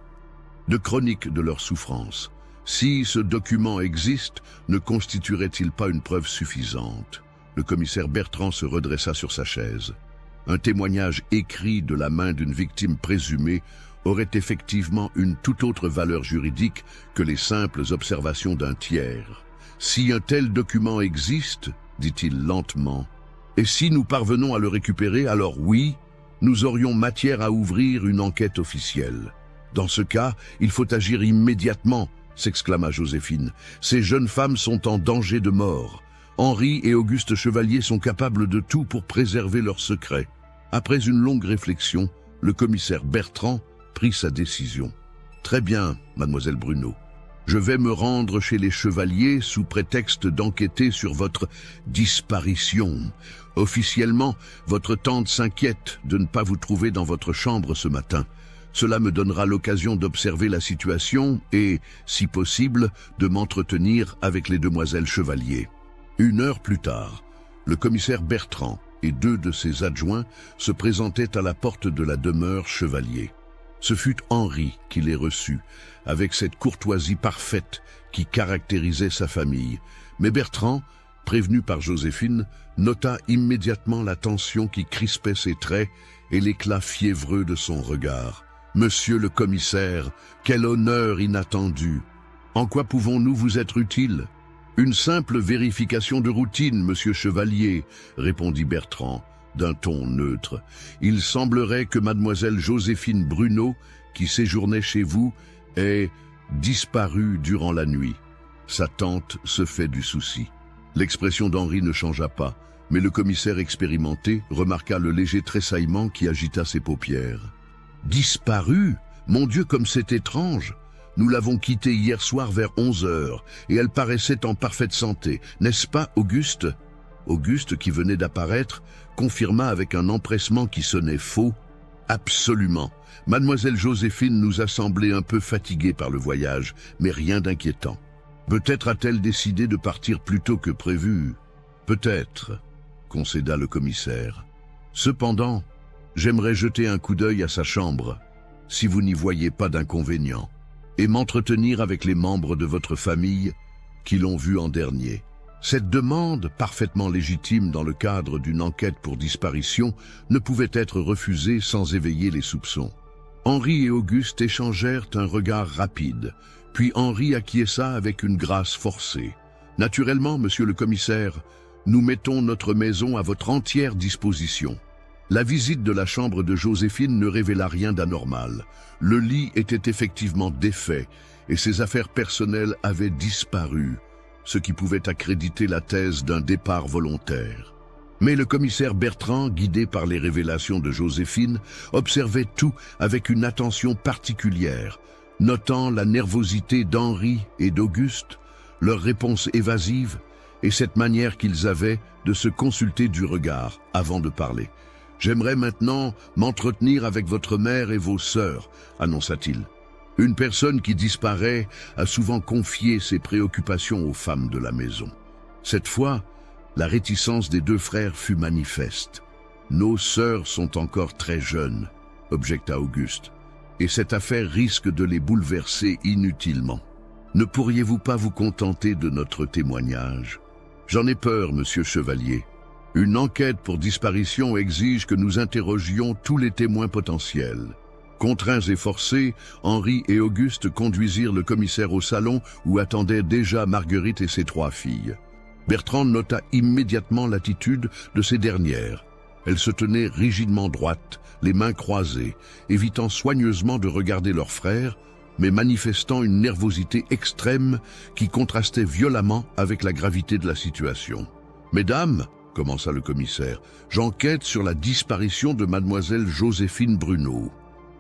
chronique de leur souffrance. Si ce document existe, ne constituerait-il pas une preuve suffisante ?» Le commissaire Bertrand se redressa sur sa chaise. Un témoignage écrit de la main d'une victime présumée aurait effectivement une toute autre valeur juridique que les simples observations d'un tiers. « Si un tel document existe, dit-il lentement, Et si nous parvenons à le récupérer, alors oui, nous aurions matière à ouvrir une enquête officielle. Dans ce cas, il faut agir immédiatement, s'exclama Joséphine. Ces jeunes femmes sont en danger de mort. Henri et Auguste Chevalier sont capables de tout pour préserver leur secret. Après une longue réflexion, le commissaire Bertrand prit sa décision. Très bien, mademoiselle Bruno. Je vais me rendre chez les Chevaliers sous prétexte d'enquêter sur votre disparition. Officiellement, votre tante s'inquiète de ne pas vous trouver dans votre chambre ce matin. Cela me donnera l'occasion d'observer la situation et, si possible, de m'entretenir avec les demoiselles Chevalier. 1 heure plus tard, le commissaire Bertrand et 2 de ses adjoints se présentaient à la porte de la demeure Chevalier. Ce fut Henri qui les reçut, avec cette courtoisie parfaite qui caractérisait sa famille. Mais Bertrand, prévenu par Joséphine, nota immédiatement la tension qui crispait ses traits et l'éclat fiévreux de son regard. « Monsieur le commissaire, quel honneur inattendu! En quoi pouvons-nous vous être utiles ?»« Une simple vérification de routine, monsieur Chevalier, » répondit Bertrand, d'un ton neutre. « Il semblerait que mademoiselle Joséphine Bruno, qui séjournait chez vous, ait disparu durant la nuit. Sa tante se fait du souci. » L'expression d'Henri ne changea pas, mais le commissaire expérimenté remarqua le léger tressaillement qui agita ses paupières. « Disparu? Mon Dieu, comme c'est étrange! Nous l'avons quittée hier soir vers 11 heures, et elle paraissait en parfaite santé, n'est-ce pas, Auguste ?» Auguste, qui venait d'apparaître, confirma avec un empressement qui sonnait faux. « Absolument. Mademoiselle Joséphine nous a semblé un peu fatiguée par le voyage, mais rien d'inquiétant. Peut-être a-t-elle décidé de partir plus tôt que prévu. Peut-être, concéda le commissaire. Cependant, j'aimerais jeter un coup d'œil à sa chambre, si vous n'y voyez pas d'inconvénient, et m'entretenir avec les membres de votre famille qui l'ont vue en dernier. Cette demande, parfaitement légitime dans le cadre d'une enquête pour disparition, ne pouvait être refusée sans éveiller les soupçons. Henri et Auguste échangèrent un regard rapide, puis Henri acquiesça avec une grâce forcée. « Naturellement, monsieur le commissaire, nous mettons notre maison à votre entière disposition. » La visite de la chambre de Joséphine ne révéla rien d'anormal. Le lit était effectivement défait et ses affaires personnelles avaient disparu, ce qui pouvait accréditer la thèse d'un départ volontaire. Mais le commissaire Bertrand, guidé par les révélations de Joséphine, observait tout avec une attention particulière, notant la nervosité d'Henri et d'Auguste, leurs réponses évasives et cette manière qu'ils avaient de se consulter du regard avant de parler. « J'aimerais maintenant m'entretenir avec votre mère et vos sœurs, » annonça-t-il. Une personne qui disparaît a souvent confié ses préoccupations aux femmes de la maison. Cette fois, la réticence des 2 frères fut manifeste. « Nos sœurs sont encore très jeunes, » objecta Auguste, « et cette affaire risque de les bouleverser inutilement. Ne pourriez-vous pas vous contenter de notre témoignage? J'en ai peur, monsieur Chevalier. Une enquête pour disparition exige que nous interrogions tous les témoins potentiels. » Contraints et forcés, Henri et Auguste conduisirent le commissaire au salon où attendaient déjà Marguerite et ses 3 filles. Bertrand nota immédiatement l'attitude de ces dernières. Elles se tenaient rigidement droites, les mains croisées, évitant soigneusement de regarder leur frère, mais manifestant une nervosité extrême qui contrastait violemment avec la gravité de la situation. « Mesdames, » commença le commissaire, « j'enquête sur la disparition de mademoiselle Joséphine Bruno.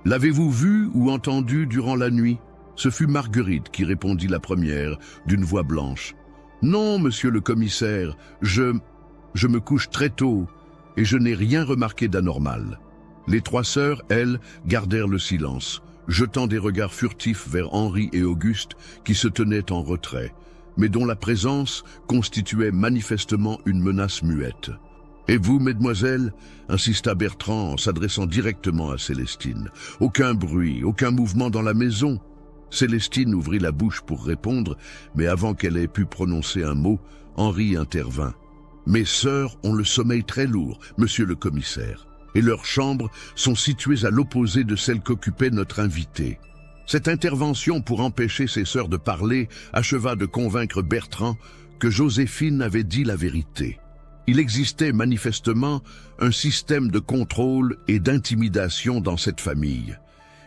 L'avez-vous vue ou entendue durant la nuit ?» Ce fut Marguerite qui répondit la première, d'une voix blanche. « Non, monsieur le commissaire, je me couche très tôt et je n'ai rien remarqué d'anormal. » Les 3 sœurs, elles, gardèrent le silence, jetant des regards furtifs vers Henri et Auguste qui se tenaient en retrait, mais dont la présence constituait manifestement une menace muette. « Et vous, mesdemoiselles » insista Bertrand en s'adressant directement à Célestine. « Aucun bruit, aucun mouvement dans la maison ?» Célestine ouvrit la bouche pour répondre, mais avant qu'elle ait pu prononcer un mot, Henri intervint. « Mes sœurs ont le sommeil très lourd, monsieur le commissaire, et leurs chambres sont situées à l'opposé de celles qu'occupait notre invité. » Cette intervention pour empêcher ses sœurs de parler acheva de convaincre Bertrand que Joséphine avait dit la vérité. Il existait manifestement un système de contrôle et d'intimidation dans cette famille,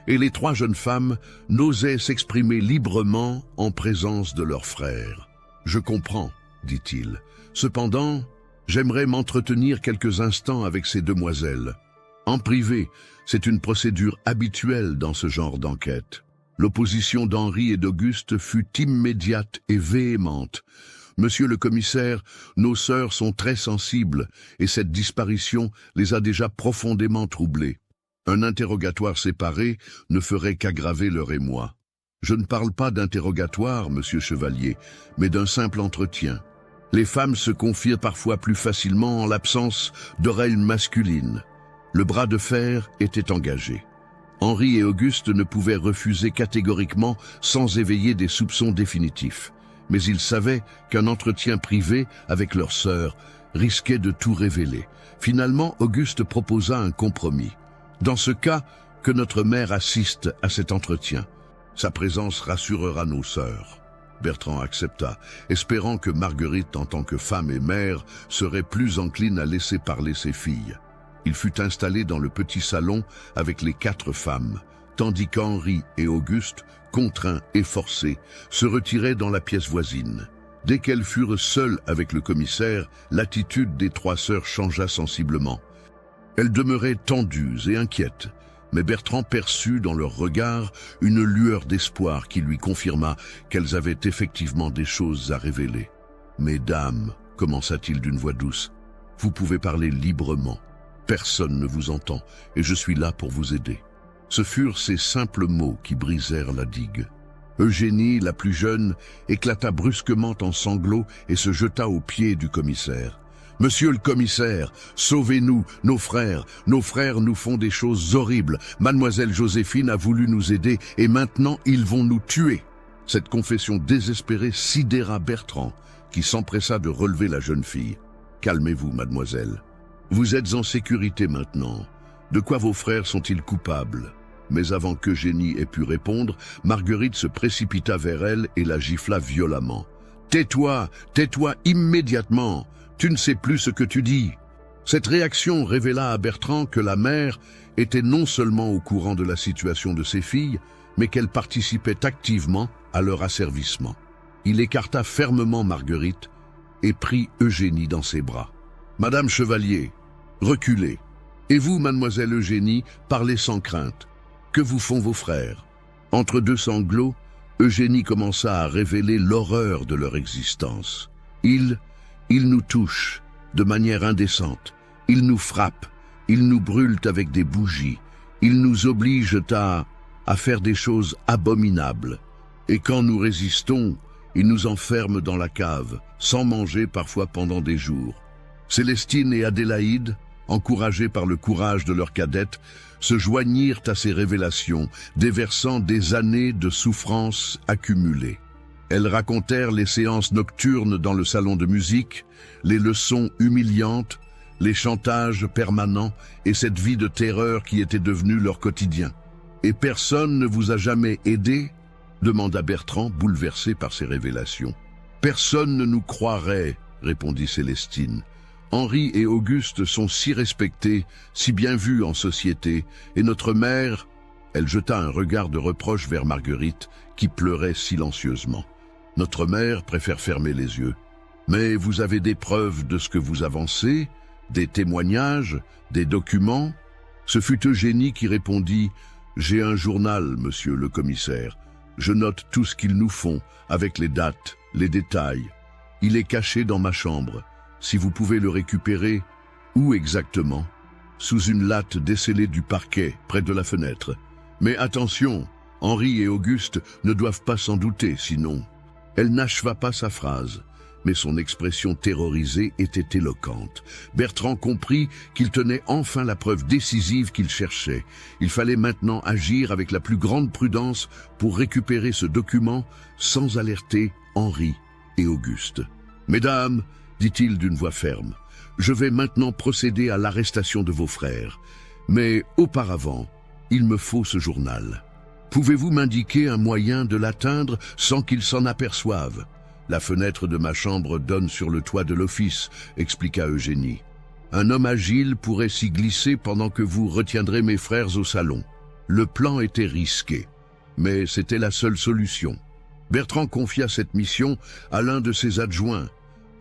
et les 3 jeunes femmes n'osaient s'exprimer librement en présence de leurs frères. « Je comprends, » dit-il. « Cependant, j'aimerais m'entretenir quelques instants avec ces demoiselles. En privé, c'est une procédure habituelle dans ce genre d'enquête. » L'opposition d'Henri et d'Auguste fut immédiate et véhémente. « Monsieur le commissaire, nos sœurs sont très sensibles et cette disparition les a déjà profondément troublées. Un interrogatoire séparé ne ferait qu'aggraver leur émoi. Je ne parle pas d'interrogatoire, monsieur Chevalier, mais d'un simple entretien. Les femmes se confient parfois plus facilement en l'absence d'oreilles masculines. Le bras de fer était engagé. Henri et Auguste ne pouvaient refuser catégoriquement sans éveiller des soupçons définitifs. Mais ils savaient qu'un entretien privé avec leur sœur risquait de tout révéler. Finalement, Auguste proposa un compromis. Dans ce cas, que notre mère assiste à cet entretien. Sa présence rassurera nos sœurs. Bertrand accepta, espérant que Marguerite, en tant que femme et mère, serait plus encline à laisser parler ses filles. Il fut installé dans le petit salon avec les 4 femmes, tandis qu'Henri et Auguste, contraints et forcés, se retiraient dans la pièce voisine. Dès qu'elles furent seules avec le commissaire, l'attitude des 3 sœurs changea sensiblement. Elles demeuraient tendues et inquiètes, mais Bertrand perçut dans leur regard une lueur d'espoir qui lui confirma qu'elles avaient effectivement des choses à révéler. « Mesdames, commença-t-il d'une voix douce, vous pouvez parler librement. Personne ne vous entend, et je suis là pour vous aider. » Ce furent ces simples mots qui brisèrent la digue. Eugénie, la plus jeune, éclata brusquement en sanglots et se jeta aux pieds du commissaire. « Monsieur le commissaire, sauvez-nous, nos frères nous font des choses horribles. Mademoiselle Joséphine a voulu nous aider et maintenant ils vont nous tuer. » Cette confession désespérée sidéra Bertrand, qui s'empressa de relever la jeune fille. « Calmez-vous, mademoiselle. Vous êtes en sécurité maintenant. De quoi vos frères sont-ils coupables ?» Mais avant qu'Eugénie ait pu répondre, Marguerite se précipita vers elle et la gifla violemment. « Tais-toi, tais-toi immédiatement. Tu ne sais plus ce que tu dis. » Cette réaction révéla à Bertrand que la mère était non seulement au courant de la situation de ses filles, mais qu'elle participait activement à leur asservissement. Il écarta fermement Marguerite et prit Eugénie dans ses bras. « Madame Chevalier, reculez. Et vous, mademoiselle Eugénie, parlez sans crainte. Que vous font vos frères ?» Entre 2 sanglots, Eugénie commença à révéler l'horreur de leur existence. Ils nous touchent de manière indécente. Ils nous frappent. Ils nous brûlent avec des bougies. Ils nous obligent à faire des choses abominables. Et quand nous résistons, ils nous enferment dans la cave, sans manger parfois pendant des jours. Célestine et Adélaïde, encouragées par le courage de leur cadette, se joignirent à ces révélations, déversant des années de souffrances accumulées. Elles racontèrent les séances nocturnes dans le salon de musique, les leçons humiliantes, les chantages permanents et cette vie de terreur qui était devenue leur quotidien. « Et personne ne vous a jamais aidé ?» demanda Bertrand, bouleversé par ces révélations. « Personne ne nous croirait, » répondit Célestine. « Henri et Auguste sont si respectés, si bien vus en société, et notre mère... » Elle jeta un regard de reproche vers Marguerite, qui pleurait silencieusement. « Notre mère préfère fermer les yeux. Mais vous avez des preuves de ce que vous avancez, des témoignages, des documents ?» Ce fut Eugénie qui répondit « J'ai un journal, monsieur le commissaire. Je note tout ce qu'ils nous font, avec les dates, les détails. Il est caché dans ma chambre. Si vous pouvez le récupérer, où exactement ? Sous une latte descellée du parquet, près de la fenêtre. Mais attention, Henri et Auguste ne doivent pas s'en douter, sinon... » Elle n'acheva pas sa phrase, mais son expression terrorisée était éloquente. Bertrand comprit qu'il tenait enfin la preuve décisive qu'il cherchait. Il fallait maintenant agir avec la plus grande prudence pour récupérer ce document sans alerter Henri et Auguste. « Mesdames, » dit-il d'une voix ferme, « je vais maintenant procéder à l'arrestation de vos frères. Mais auparavant, il me faut ce journal. Pouvez-vous m'indiquer un moyen de l'atteindre sans qu'ils s'en aperçoivent ? La fenêtre de ma chambre donne sur le toit de l'office, expliqua Eugénie. Un homme agile pourrait s'y glisser pendant que vous retiendrez mes frères au salon. Le plan était risqué, mais c'était la seule solution. Bertrand confia cette mission à l'un de ses adjoints,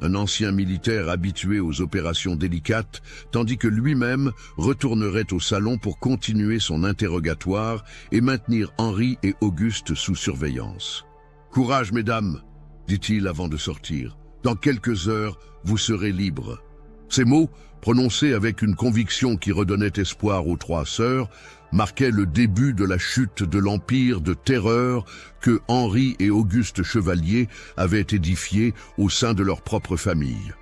un ancien militaire habitué aux opérations délicates, tandis que lui-même retournerait au salon pour continuer son interrogatoire et maintenir Henri et Auguste sous surveillance. « Courage, mesdames !» dit-il avant de sortir. « Dans quelques heures, vous serez libres. » Ces mots, prononcés avec une conviction qui redonnait espoir aux trois sœurs, marquaient le début de la chute de l'empire de terreur que Henri et Auguste Chevalier avaient édifié au sein de leur propre famille.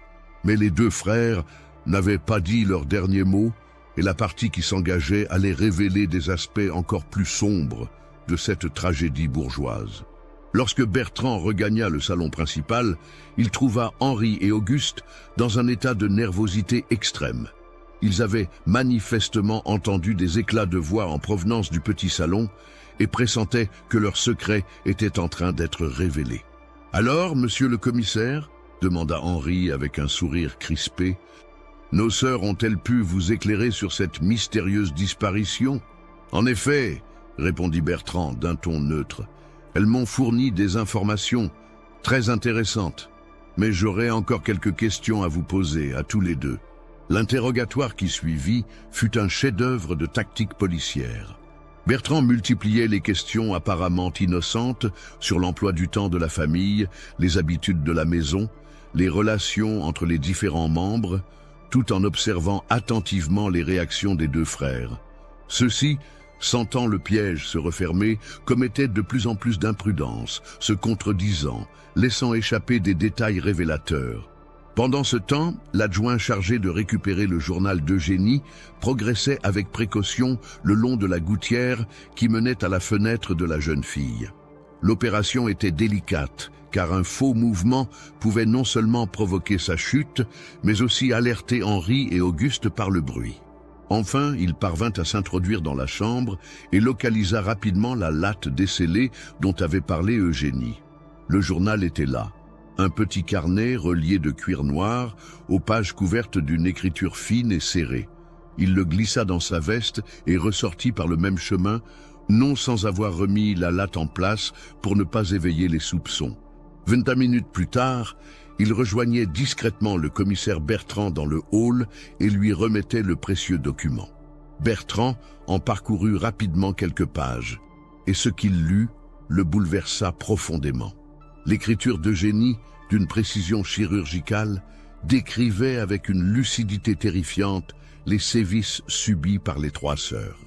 Mais les deux frères n'avaient pas dit leur dernier mot, et la partie qui s'engageait allait révéler des aspects encore plus sombres de cette tragédie bourgeoise. Lorsque Bertrand regagna le salon principal, il trouva Henri et Auguste dans un état de nervosité extrême. Ils avaient manifestement entendu des éclats de voix en provenance du petit salon et pressentaient que leur secret était en train d'être révélé. « Alors, monsieur le commissaire ?» demanda Henri avec un sourire crispé. « Nos sœurs ont-elles pu vous éclairer sur cette mystérieuse disparition ?»« En effet, » répondit Bertrand d'un ton neutre, « elles m'ont fourni des informations très intéressantes, mais j'aurais encore quelques questions à vous poser, à tous les deux. » L'interrogatoire qui suivit fut un chef-d'œuvre de tactique policière. Bertrand multipliait les questions apparemment innocentes sur l'emploi du temps de la famille, les habitudes de la maison, les relations entre les différents membres, tout en observant attentivement les réactions des deux frères. Ceux-ci, sentant le piège se refermer, commettaient de plus en plus d'imprudence, se contredisant, laissant échapper des détails révélateurs. Pendant ce temps, l'adjoint chargé de récupérer le journal d'Eugénie progressait avec précaution le long de la gouttière qui menait à la fenêtre de la jeune fille. L'opération était délicate, car un faux mouvement pouvait non seulement provoquer sa chute, mais aussi alerter Henri et Auguste par le bruit. Enfin, il parvint à s'introduire dans la chambre et localisa rapidement la latte descellée dont avait parlé Eugénie. Le journal était là. Un petit carnet relié de cuir noir, aux pages couvertes d'une écriture fine et serrée. Il le glissa dans sa veste et ressortit par le même chemin, non sans avoir remis la latte en place pour ne pas éveiller les soupçons. 20 minutes plus tard, il rejoignait discrètement le commissaire Bertrand dans le hall et lui remettait le précieux document. Bertrand en parcourut rapidement quelques pages, et ce qu'il lut le bouleversa profondément. L'écriture d'Eugénie, d'une précision chirurgicale, décrivait avec une lucidité terrifiante les sévices subis par les trois sœurs.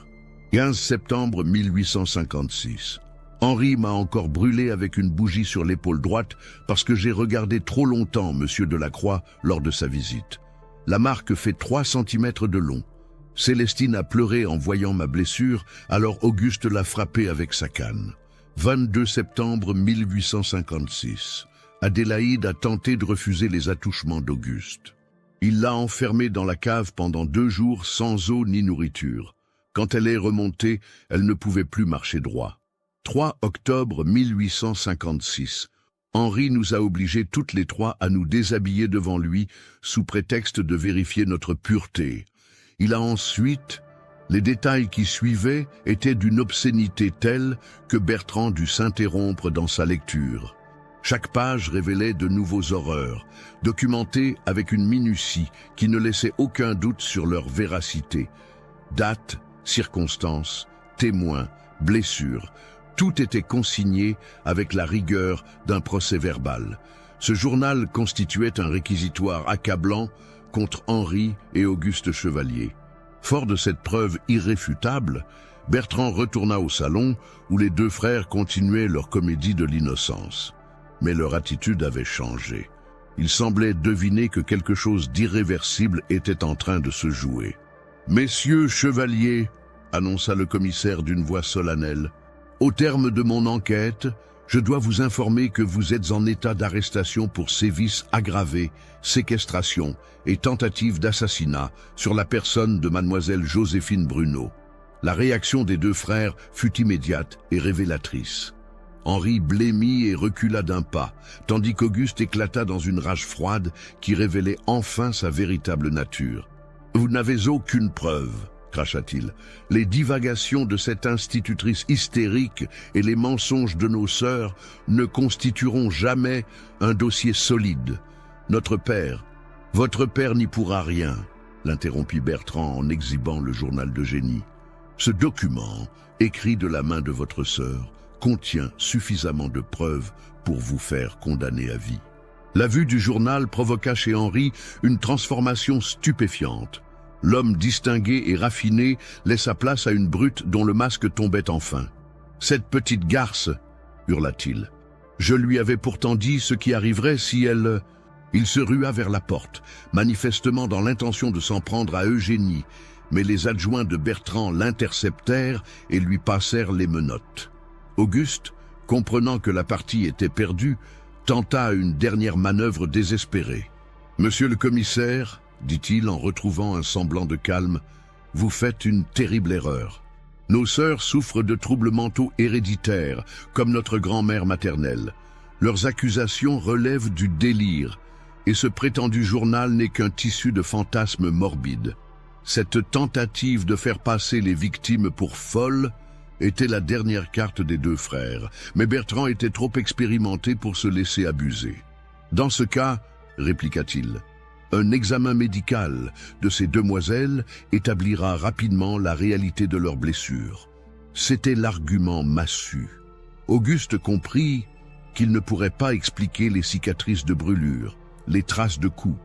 15 septembre 1856. Henri m'a encore brûlé avec une bougie sur l'épaule droite parce que j'ai regardé trop longtemps Monsieur Delacroix lors de sa visite. La marque fait 3 cm de long. Célestine a pleuré en voyant ma blessure, alors Auguste l'a frappé avec sa canne. 22 septembre 1856. Adélaïde a tenté de refuser les attouchements d'Auguste. Il l'a enfermée dans la cave pendant 2 jours sans eau ni nourriture. Quand elle est remontée, elle ne pouvait plus marcher droit. 3 octobre 1856. Henri nous a obligés toutes les 3 à nous déshabiller devant lui sous prétexte de vérifier notre pureté. Il a ensuite... Les détails qui suivaient étaient d'une obscénité telle que Bertrand dut s'interrompre dans sa lecture. Chaque page révélait de nouveaux horreurs, documentées avec une minutie qui ne laissait aucun doute sur leur véracité. Dates, circonstances, témoins, blessures, tout était consigné avec la rigueur d'un procès-verbal. Ce journal constituait un réquisitoire accablant contre Henri et Auguste Chevalier. Fort de cette preuve irréfutable, Bertrand retourna au salon où les deux frères continuaient leur comédie de l'innocence. Mais leur attitude avait changé. Ils semblaient deviner que quelque chose d'irréversible était en train de se jouer. « Messieurs chevaliers », annonça le commissaire d'une voix solennelle, « au terme de mon enquête, je dois vous informer que vous êtes en état d'arrestation pour sévices aggravés, séquestration et tentative d'assassinat sur la personne de mademoiselle Joséphine Bruneau. » La réaction des deux frères fut immédiate et révélatrice. Henri blêmit et recula d'un pas, tandis qu'Auguste éclata dans une rage froide qui révélait enfin sa véritable nature. « Vous n'avez aucune preuve », cracha-t-il. « Les divagations de cette institutrice hystérique et les mensonges de nos sœurs ne constitueront jamais un dossier solide. Notre père, votre père n'y pourra rien », l'interrompit Bertrand en exhibant le journal d'Eugénie. « Ce document, écrit de la main de votre sœur, contient suffisamment de preuves pour vous faire condamner à vie. » La vue du journal provoqua chez Henri une transformation stupéfiante. L'homme distingué et raffiné laissa place à une brute dont le masque tombait enfin. « Cette petite garce !» hurla-t-il. « Je lui avais pourtant dit ce qui arriverait si elle... » Il se rua vers la porte, manifestement dans l'intention de s'en prendre à Eugénie, mais les adjoints de Bertrand l'interceptèrent et lui passèrent les menottes. Auguste, comprenant que la partie était perdue, tenta une dernière manœuvre désespérée. « Monsieur le commissaire, » dit-il en retrouvant un semblant de calme, « vous faites une terrible erreur. Nos sœurs souffrent de troubles mentaux héréditaires, comme notre grand-mère maternelle. Leurs accusations relèvent du délire, et ce prétendu journal n'est qu'un tissu de fantasmes morbides. Cette tentative de faire passer les victimes pour folles était la dernière carte des deux frères, mais Bertrand était trop expérimenté pour se laisser abuser. « Dans ce cas, » répliqua-t-il, « un examen médical de ces demoiselles établira rapidement la réalité de leurs blessures. » C'était l'argument massu. Auguste comprit qu'il ne pourrait pas expliquer les cicatrices de brûlure, les traces de coups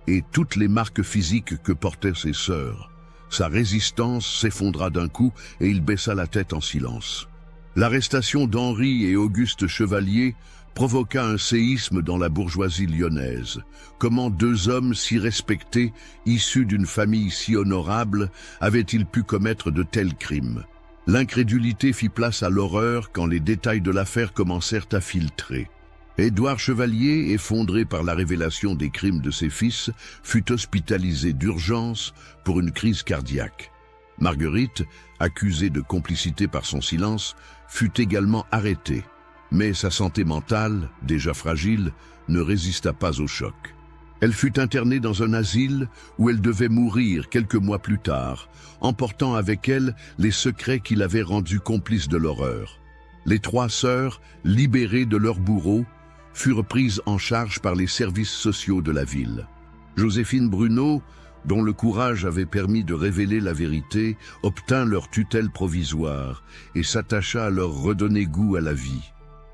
et toutes les marques physiques que portaient ses sœurs. Sa résistance s'effondra d'un coup et il baissa la tête en silence. L'arrestation d'Henri et Auguste Chevalier provoqua un séisme dans la bourgeoisie lyonnaise. Comment deux hommes si respectés, issus d'une famille si honorable, avaient-ils pu commettre de tels crimes? L'incrédulité fit place à l'horreur quand les détails de l'affaire commencèrent à filtrer. Édouard Chevalier, effondré par la révélation des crimes de ses fils, fut hospitalisé d'urgence pour une crise cardiaque. Marguerite, accusée de complicité par son silence, fut également arrêtée. Mais sa santé mentale, déjà fragile, ne résista pas au choc. Elle fut internée dans un asile où elle devait mourir quelques mois plus tard, emportant avec elle les secrets qui l'avaient rendue complice de l'horreur. Les trois sœurs, libérées de leur bourreau, furent prises en charge par les services sociaux de la ville. Joséphine Bruneau, dont le courage avait permis de révéler la vérité, obtint leur tutelle provisoire et s'attacha à leur redonner goût à la vie.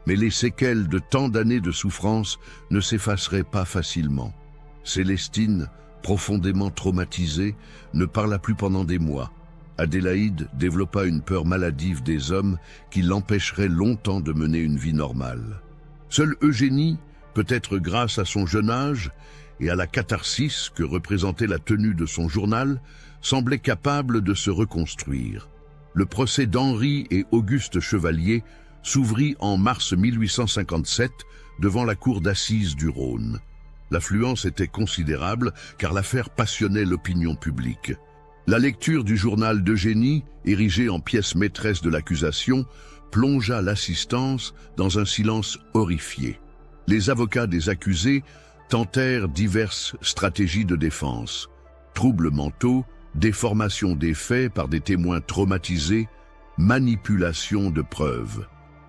Mais les séquelles de tant d'années de souffrance ne s'effaceraient pas facilement. Célestine, profondément traumatisée, ne parla plus pendant des mois. Adélaïde développa une peur maladive des hommes qui l'empêcherait longtemps de mener une vie normale. Seule Eugénie, peut-être grâce à son jeune âge et à la catharsis que représentait la tenue de son journal, semblait capable de se reconstruire. Le procès d'Henri et Auguste Chevalier s'ouvrit en mars 1857 devant la cour d'assises du Rhône. L'affluence était considérable car l'affaire passionnait l'opinion publique. La lecture du journal d'Eugénie, érigé en pièce maîtresse de l'accusation, plongea l'assistance dans un silence horrifié. Les avocats des accusés tentèrent diverses stratégies de défense. Troubles mentaux, déformation des faits par des témoins traumatisés, manipulation de preuves.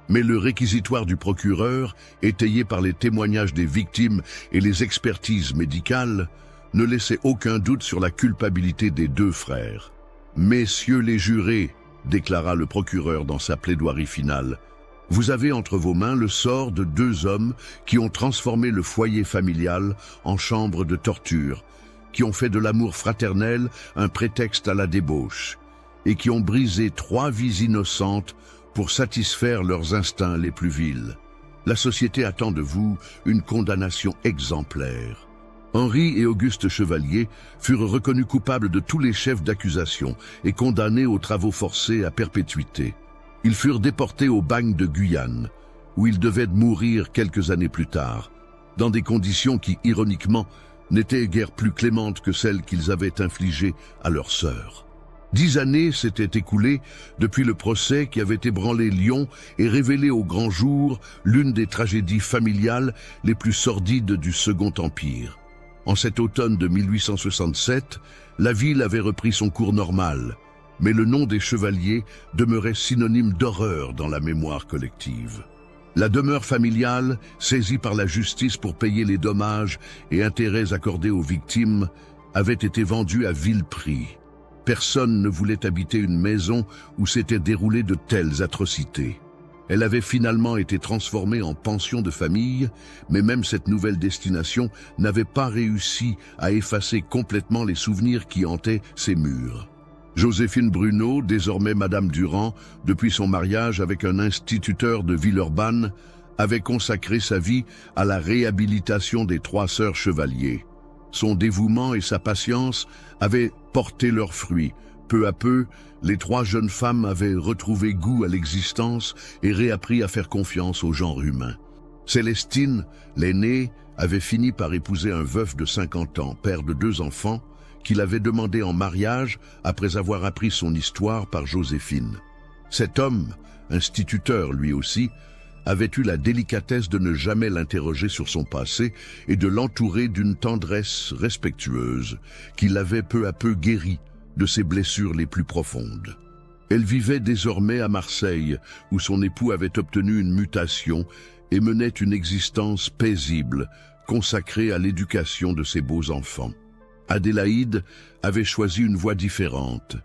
Mais le réquisitoire du procureur, étayé par les témoignages des victimes et les expertises médicales, ne laissait aucun doute sur la culpabilité des deux frères. « Messieurs les jurés », déclara le procureur dans sa plaidoirie finale, « vous avez entre vos mains le sort de deux hommes qui ont transformé le foyer familial en chambre de torture, qui ont fait de l'amour fraternel un prétexte à la débauche, et qui ont brisé 3 vies innocentes pour satisfaire leurs instincts les plus vils. La société attend de vous une condamnation exemplaire. » Henri et Auguste Chevalier furent reconnus coupables de tous les chefs d'accusation et condamnés aux travaux forcés à perpétuité. Ils furent déportés au bagne de Guyane, où ils devaient mourir quelques années plus tard, dans des conditions qui, ironiquement, n'étaient guère plus clémentes que celles qu'ils avaient infligées à leurs sœurs. 10 années s'étaient écoulées depuis le procès qui avait ébranlé Lyon et révélé au grand jour l'une des tragédies familiales les plus sordides du Second Empire. En cet automne de 1867, la ville avait repris son cours normal, mais le nom des chevaliers demeurait synonyme d'horreur dans la mémoire collective. La demeure familiale, saisie par la justice pour payer les dommages et intérêts accordés aux victimes, avait été vendue à vil prix. Personne ne voulait habiter une maison où s'étaient déroulées de telles atrocités. Elle avait finalement été transformée en pension de famille, mais même cette nouvelle destination n'avait pas réussi à effacer complètement les souvenirs qui hantaient ses murs. Joséphine Bruneau, désormais Madame Durand, depuis son mariage avec un instituteur de Villeurbanne, avait consacré sa vie à la réhabilitation des 3 sœurs chevaliers. Son dévouement et sa patience avaient porté leurs fruits. Peu à peu, les 3 jeunes femmes avaient retrouvé goût à l'existence et réappris à faire confiance au genre humain. Célestine, l'aînée, avait fini par épouser un veuf de 50 ans, père de 2 enfants, qu'il avait demandé en mariage après avoir appris son histoire par Joséphine. Cet homme, instituteur lui aussi, avait eu la délicatesse de ne jamais l'interroger sur son passé et de l'entourer d'une tendresse respectueuse qui l'avait peu à peu guéri de ses blessures les plus profondes. Elle vivait désormais à Marseille, où son époux avait obtenu une mutation et menait une existence paisible, consacrée à l'éducation de ses beaux enfants. Adélaïde avait choisi une voie différente.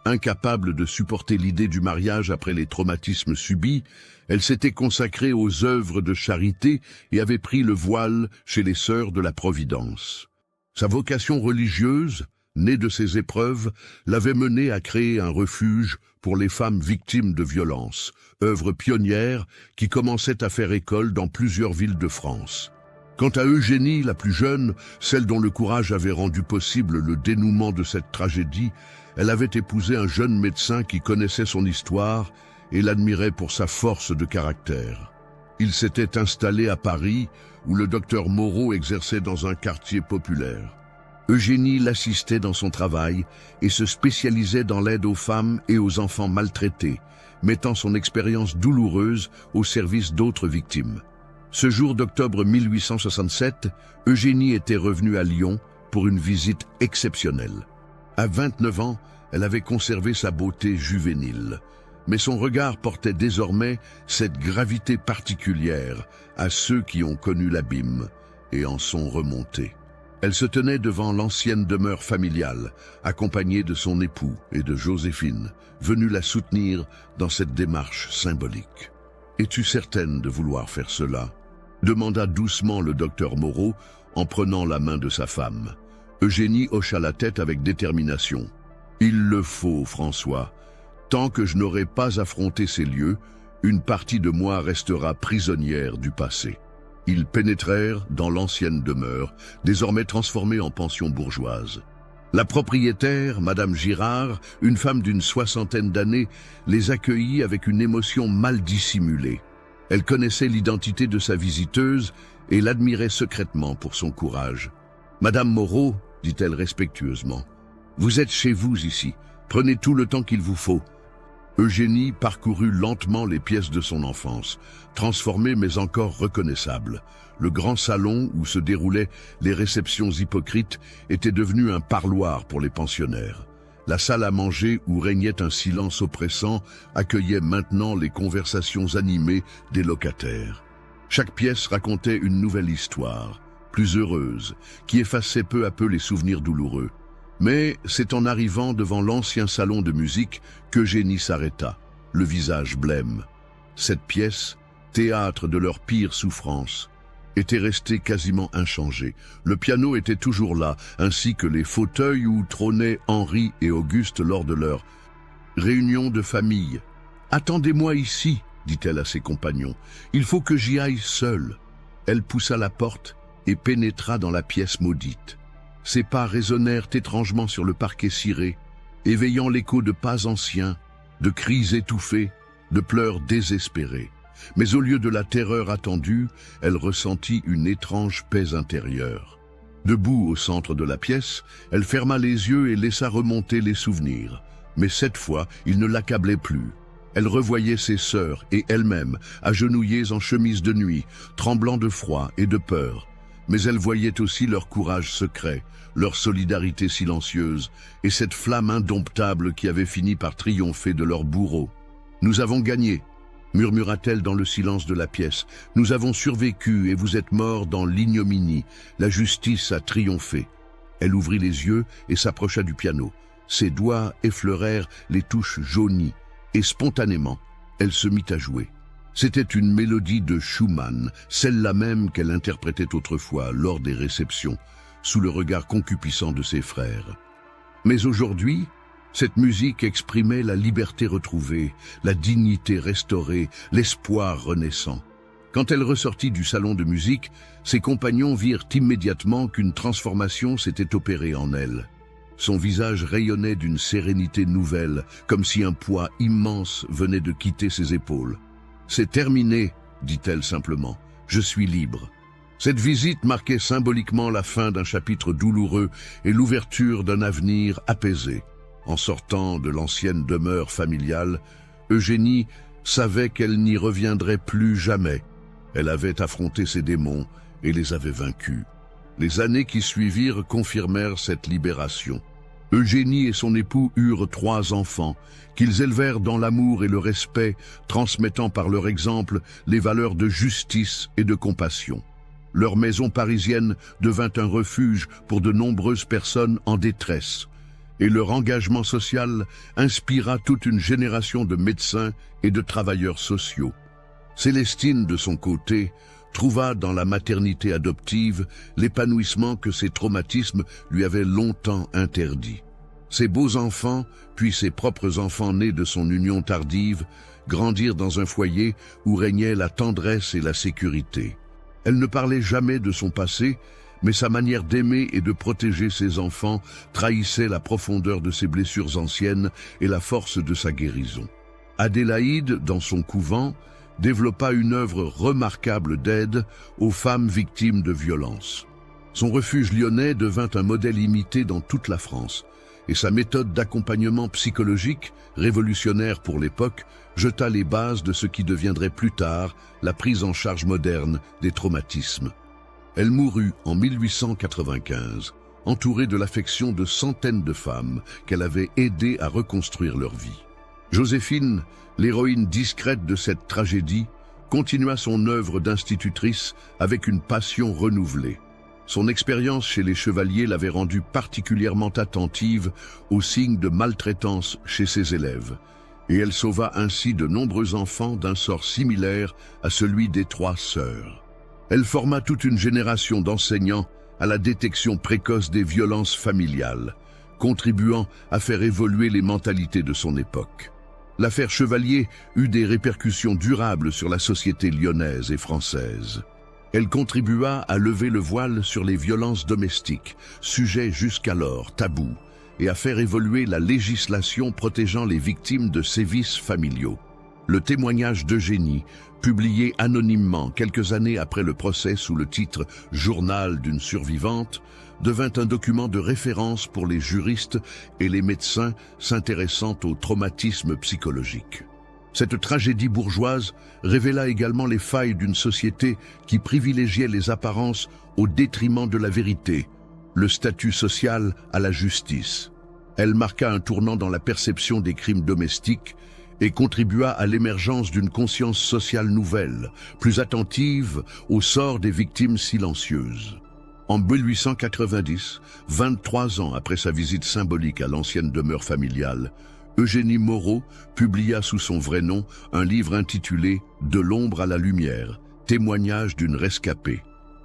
Incapable de supporter l'idée du mariage après les traumatismes subis, elle s'était consacrée aux œuvres de charité et avait pris le voile chez les Sœurs de la Providence. Sa vocation religieuse, née de ces épreuves, l'avait menée à créer un refuge pour les femmes victimes de violences, œuvre pionnière qui commençait à faire école dans plusieurs villes de France. Quant à Eugénie, la plus jeune, celle dont le courage avait rendu possible le dénouement de cette tragédie, elle avait épousé un jeune médecin qui connaissait son histoire et l'admirait pour sa force de caractère. Il s'était installé à Paris, où le docteur Moreau exerçait dans un quartier populaire. Eugénie l'assistait dans son travail et se spécialisait dans l'aide aux femmes et aux enfants maltraités, mettant son expérience douloureuse au service d'autres victimes. Ce jour d'octobre 1867, Eugénie était revenue à Lyon pour une visite exceptionnelle. À 29 ans, elle avait conservé sa beauté juvénile, mais son regard portait désormais cette gravité particulière à ceux qui ont connu l'abîme et en sont remontés. Elle se tenait devant l'ancienne demeure familiale, accompagnée de son époux et de Joséphine, venue la soutenir dans cette démarche symbolique. « Es-tu certaine de vouloir faire cela ?» demanda doucement le docteur Moreau en prenant la main de sa femme. Eugénie hocha la tête avec détermination. « Il le faut, François. Tant que je n'aurai pas affronté ces lieux, une partie de moi restera prisonnière du passé. » Ils pénétrèrent dans l'ancienne demeure, désormais transformée en pension bourgeoise. La propriétaire, Madame Girard, une femme d'une 60aine d'années, les accueillit avec une émotion mal dissimulée. Elle connaissait l'identité de sa visiteuse et l'admirait secrètement pour son courage. « Madame Moreau, dit-elle respectueusement, vous êtes chez vous ici, prenez tout le temps qu'il vous faut. » Eugénie parcourut lentement les pièces de son enfance, transformées mais encore reconnaissables. Le grand salon où se déroulaient les réceptions hypocrites était devenu un parloir pour les pensionnaires. La salle à manger où régnait un silence oppressant accueillait maintenant les conversations animées des locataires. Chaque pièce racontait une nouvelle histoire, plus heureuse, qui effaçait peu à peu les souvenirs douloureux. Mais c'est en arrivant devant l'ancien salon de musique qu'Eugénie s'arrêta, le visage blême. Cette pièce, théâtre de leurs pires souffrances, était restée quasiment inchangée. Le piano était toujours là, ainsi que les fauteuils où trônaient Henri et Auguste lors de leur réunion de famille. « Attendez-moi ici, dit-elle à ses compagnons. Il faut que j'y aille seule. » Elle poussa la porte et pénétra dans la pièce maudite. Ses pas résonnèrent étrangement sur le parquet ciré, éveillant l'écho de pas anciens, de cris étouffés, de pleurs désespérés. Mais au lieu de la terreur attendue, elle ressentit une étrange paix intérieure. Debout au centre de la pièce, elle ferma les yeux et laissa remonter les souvenirs. Mais cette fois, il ne l'accablait plus. Elle revoyait ses sœurs et elle-même, agenouillées en chemise de nuit, tremblant de froid et de peur. Mais elle voyait aussi leur courage secret, leur solidarité silencieuse et cette flamme indomptable qui avait fini par triompher de leur bourreau. « Nous avons gagné !» murmura-t-elle dans le silence de la pièce. « Nous avons survécu et vous êtes morts dans l'ignominie. La justice a triomphé. » Elle ouvrit les yeux et s'approcha du piano. Ses doigts effleurèrent les touches jaunies et spontanément, elle se mit à jouer. C'était une mélodie de Schumann, celle-là même qu'elle interprétait autrefois lors des réceptions, sous le regard concupissant de ses frères. Mais aujourd'hui, cette musique exprimait la liberté retrouvée, la dignité restaurée, l'espoir renaissant. Quand elle ressortit du salon de musique, ses compagnons virent immédiatement qu'une transformation s'était opérée en elle. Son visage rayonnait d'une sérénité nouvelle, comme si un poids immense venait de quitter ses épaules. « C'est terminé », dit-elle simplement. « Je suis libre. » Cette visite marquait symboliquement la fin d'un chapitre douloureux et l'ouverture d'un avenir apaisé. En sortant de l'ancienne demeure familiale, Eugénie savait qu'elle n'y reviendrait plus jamais. Elle avait affronté ses démons et les avait vaincus. Les années qui suivirent confirmèrent cette libération. Eugénie et son époux eurent 3 enfants, qu'ils élevèrent dans l'amour et le respect, transmettant par leur exemple les valeurs de justice et de compassion. Leur maison parisienne devint un refuge pour de nombreuses personnes en détresse, et leur engagement social inspira toute une génération de médecins et de travailleurs sociaux. Célestine, de son côté, trouva dans la maternité adoptive l'épanouissement que ses traumatismes lui avaient longtemps interdit. Ses beaux enfants, puis ses propres enfants nés de son union tardive, grandirent dans un foyer où régnait la tendresse et la sécurité. Elle ne parlait jamais de son passé, mais sa manière d'aimer et de protéger ses enfants trahissait la profondeur de ses blessures anciennes et la force de sa guérison. Adélaïde, dans son couvent, développa une œuvre remarquable d'aide aux femmes victimes de violences. Son refuge lyonnais devint un modèle imité dans toute la France, et sa méthode d'accompagnement psychologique, révolutionnaire pour l'époque, jeta les bases de ce qui deviendrait plus tard la prise en charge moderne des traumatismes. Elle mourut en 1895, entourée de l'affection de centaines de femmes qu'elle avait aidées à reconstruire leur vie. Joséphine, l'héroïne discrète de cette tragédie, continua son œuvre d'institutrice avec une passion renouvelée. Son expérience chez les chevaliers l'avait rendue particulièrement attentive aux signes de maltraitance chez ses élèves, et elle sauva ainsi de nombreux enfants d'un sort similaire à celui des 3 sœurs. Elle forma toute une génération d'enseignants à la détection précoce des violences familiales, contribuant à faire évoluer les mentalités de son époque. L'affaire Chevalier eut des répercussions durables sur la société lyonnaise et française. Elle contribua à lever le voile sur les violences domestiques, sujet jusqu'alors tabou, et à faire évoluer la législation protégeant les victimes de sévices familiaux. Le témoignage d'Eugénie, publié anonymement quelques années après le procès sous le titre « Journal d'une survivante », devint un document de référence pour les juristes et les médecins s'intéressant au traumatisme psychologique. Cette tragédie bourgeoise révéla également les failles d'une société qui privilégiait les apparences au détriment de la vérité, le statut social à la justice. Elle marqua un tournant dans la perception des crimes domestiques et contribua à l'émergence d'une conscience sociale nouvelle, plus attentive au sort des victimes silencieuses. En 1890, 23 ans après sa visite symbolique à l'ancienne demeure familiale, Eugénie Moreau publia sous son vrai nom un livre intitulé « De l'ombre à la lumière, témoignage d'une rescapée ».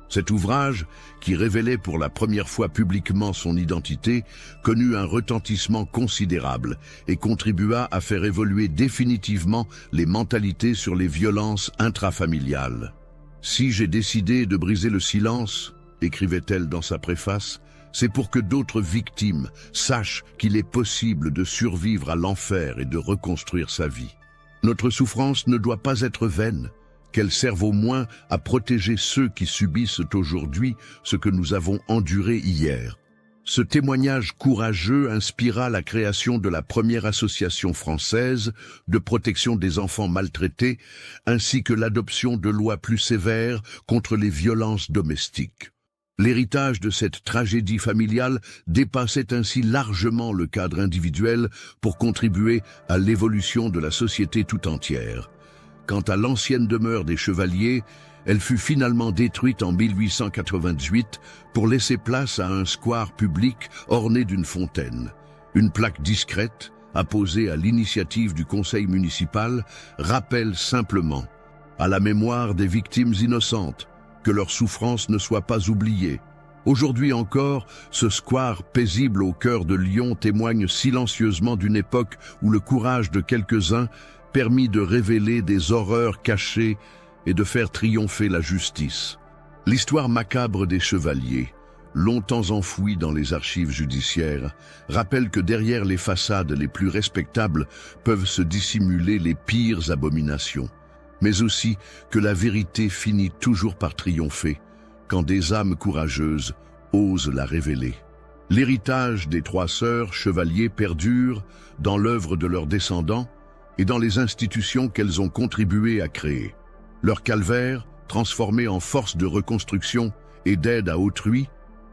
Cet ouvrage, qui révélait pour la première fois publiquement son identité, connut un retentissement considérable et contribua à faire évoluer définitivement les mentalités sur les violences intrafamiliales. « Si j'ai décidé de briser le silence », écrivait-elle dans sa préface, c'est pour que d'autres victimes sachent qu'il est possible de survivre à l'enfer et de reconstruire sa vie. Notre souffrance ne doit pas être vaine, qu'elle serve au moins à protéger ceux qui subissent aujourd'hui ce que nous avons enduré hier. Ce témoignage courageux inspira la création de la première association française de protection des enfants maltraités, ainsi que l'adoption de lois plus sévères contre les violences domestiques. L'héritage de cette tragédie familiale dépassait ainsi largement le cadre individuel pour contribuer à l'évolution de la société tout entière. Quant à l'ancienne demeure des Chevaliers, elle fut finalement détruite en 1898 pour laisser place à un square public orné d'une fontaine. Une plaque discrète, apposée à l'initiative du conseil municipal, rappelle simplement, à la mémoire des victimes innocentes, que leur souffrance ne soit pas oubliée. Aujourd'hui encore, ce square paisible au cœur de Lyon témoigne silencieusement d'une époque où le courage de quelques-uns permit de révéler des horreurs cachées et de faire triompher la justice. L'histoire macabre des Chevaliers, longtemps enfouie dans les archives judiciaires, rappelle que derrière les façades les plus respectables peuvent se dissimuler les pires abominations, mais aussi que la vérité finit toujours par triompher quand des âmes courageuses osent la révéler. L'héritage des trois sœurs Chevaliers perdure dans l'œuvre de leurs descendants et dans les institutions qu'elles ont contribué à créer. Leur calvaire, transformé en force de reconstruction et d'aide à autrui,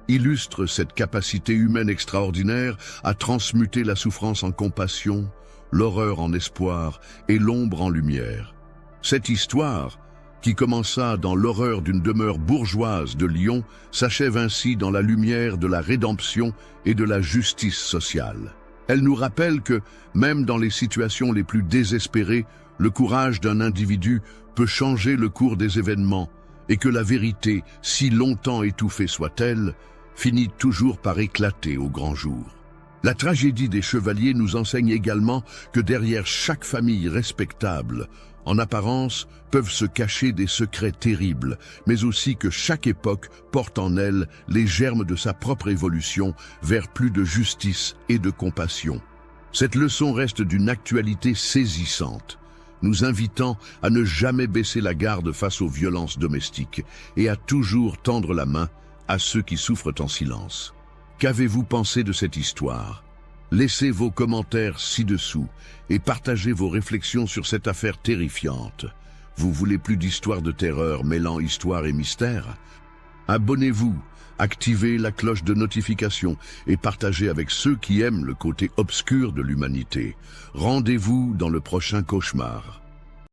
illustre cette capacité humaine extraordinaire à transmuter la souffrance en compassion, l'horreur en espoir et l'ombre en lumière. Cette histoire, qui commença dans l'horreur d'une demeure bourgeoise de Lyon, s'achève ainsi dans la lumière de la rédemption et de la justice sociale. Elle nous rappelle que, même dans les situations les plus désespérées, le courage d'un individu peut changer le cours des événements et que la vérité, si longtemps étouffée soit-elle, finit toujours par éclater au grand jour. La tragédie des Chevaliers nous enseigne également que derrière chaque famille respectable, en apparence, peuvent se cacher des secrets terribles, mais aussi que chaque époque porte en elle les germes de sa propre évolution vers plus de justice et de compassion. Cette leçon reste d'une actualité saisissante, nous invitant à ne jamais baisser la garde face aux violences domestiques et à toujours tendre la main à ceux qui souffrent en silence. Qu'avez-vous pensé de cette histoire ? Laissez vos commentaires ci-dessous et partagez vos réflexions sur cette affaire terrifiante. Vous voulez plus d'histoires de terreur mêlant histoire et mystère ? Abonnez-vous, activez la cloche de notification et partagez avec ceux qui aiment le côté obscur de l'humanité. Rendez-vous dans le prochain cauchemar.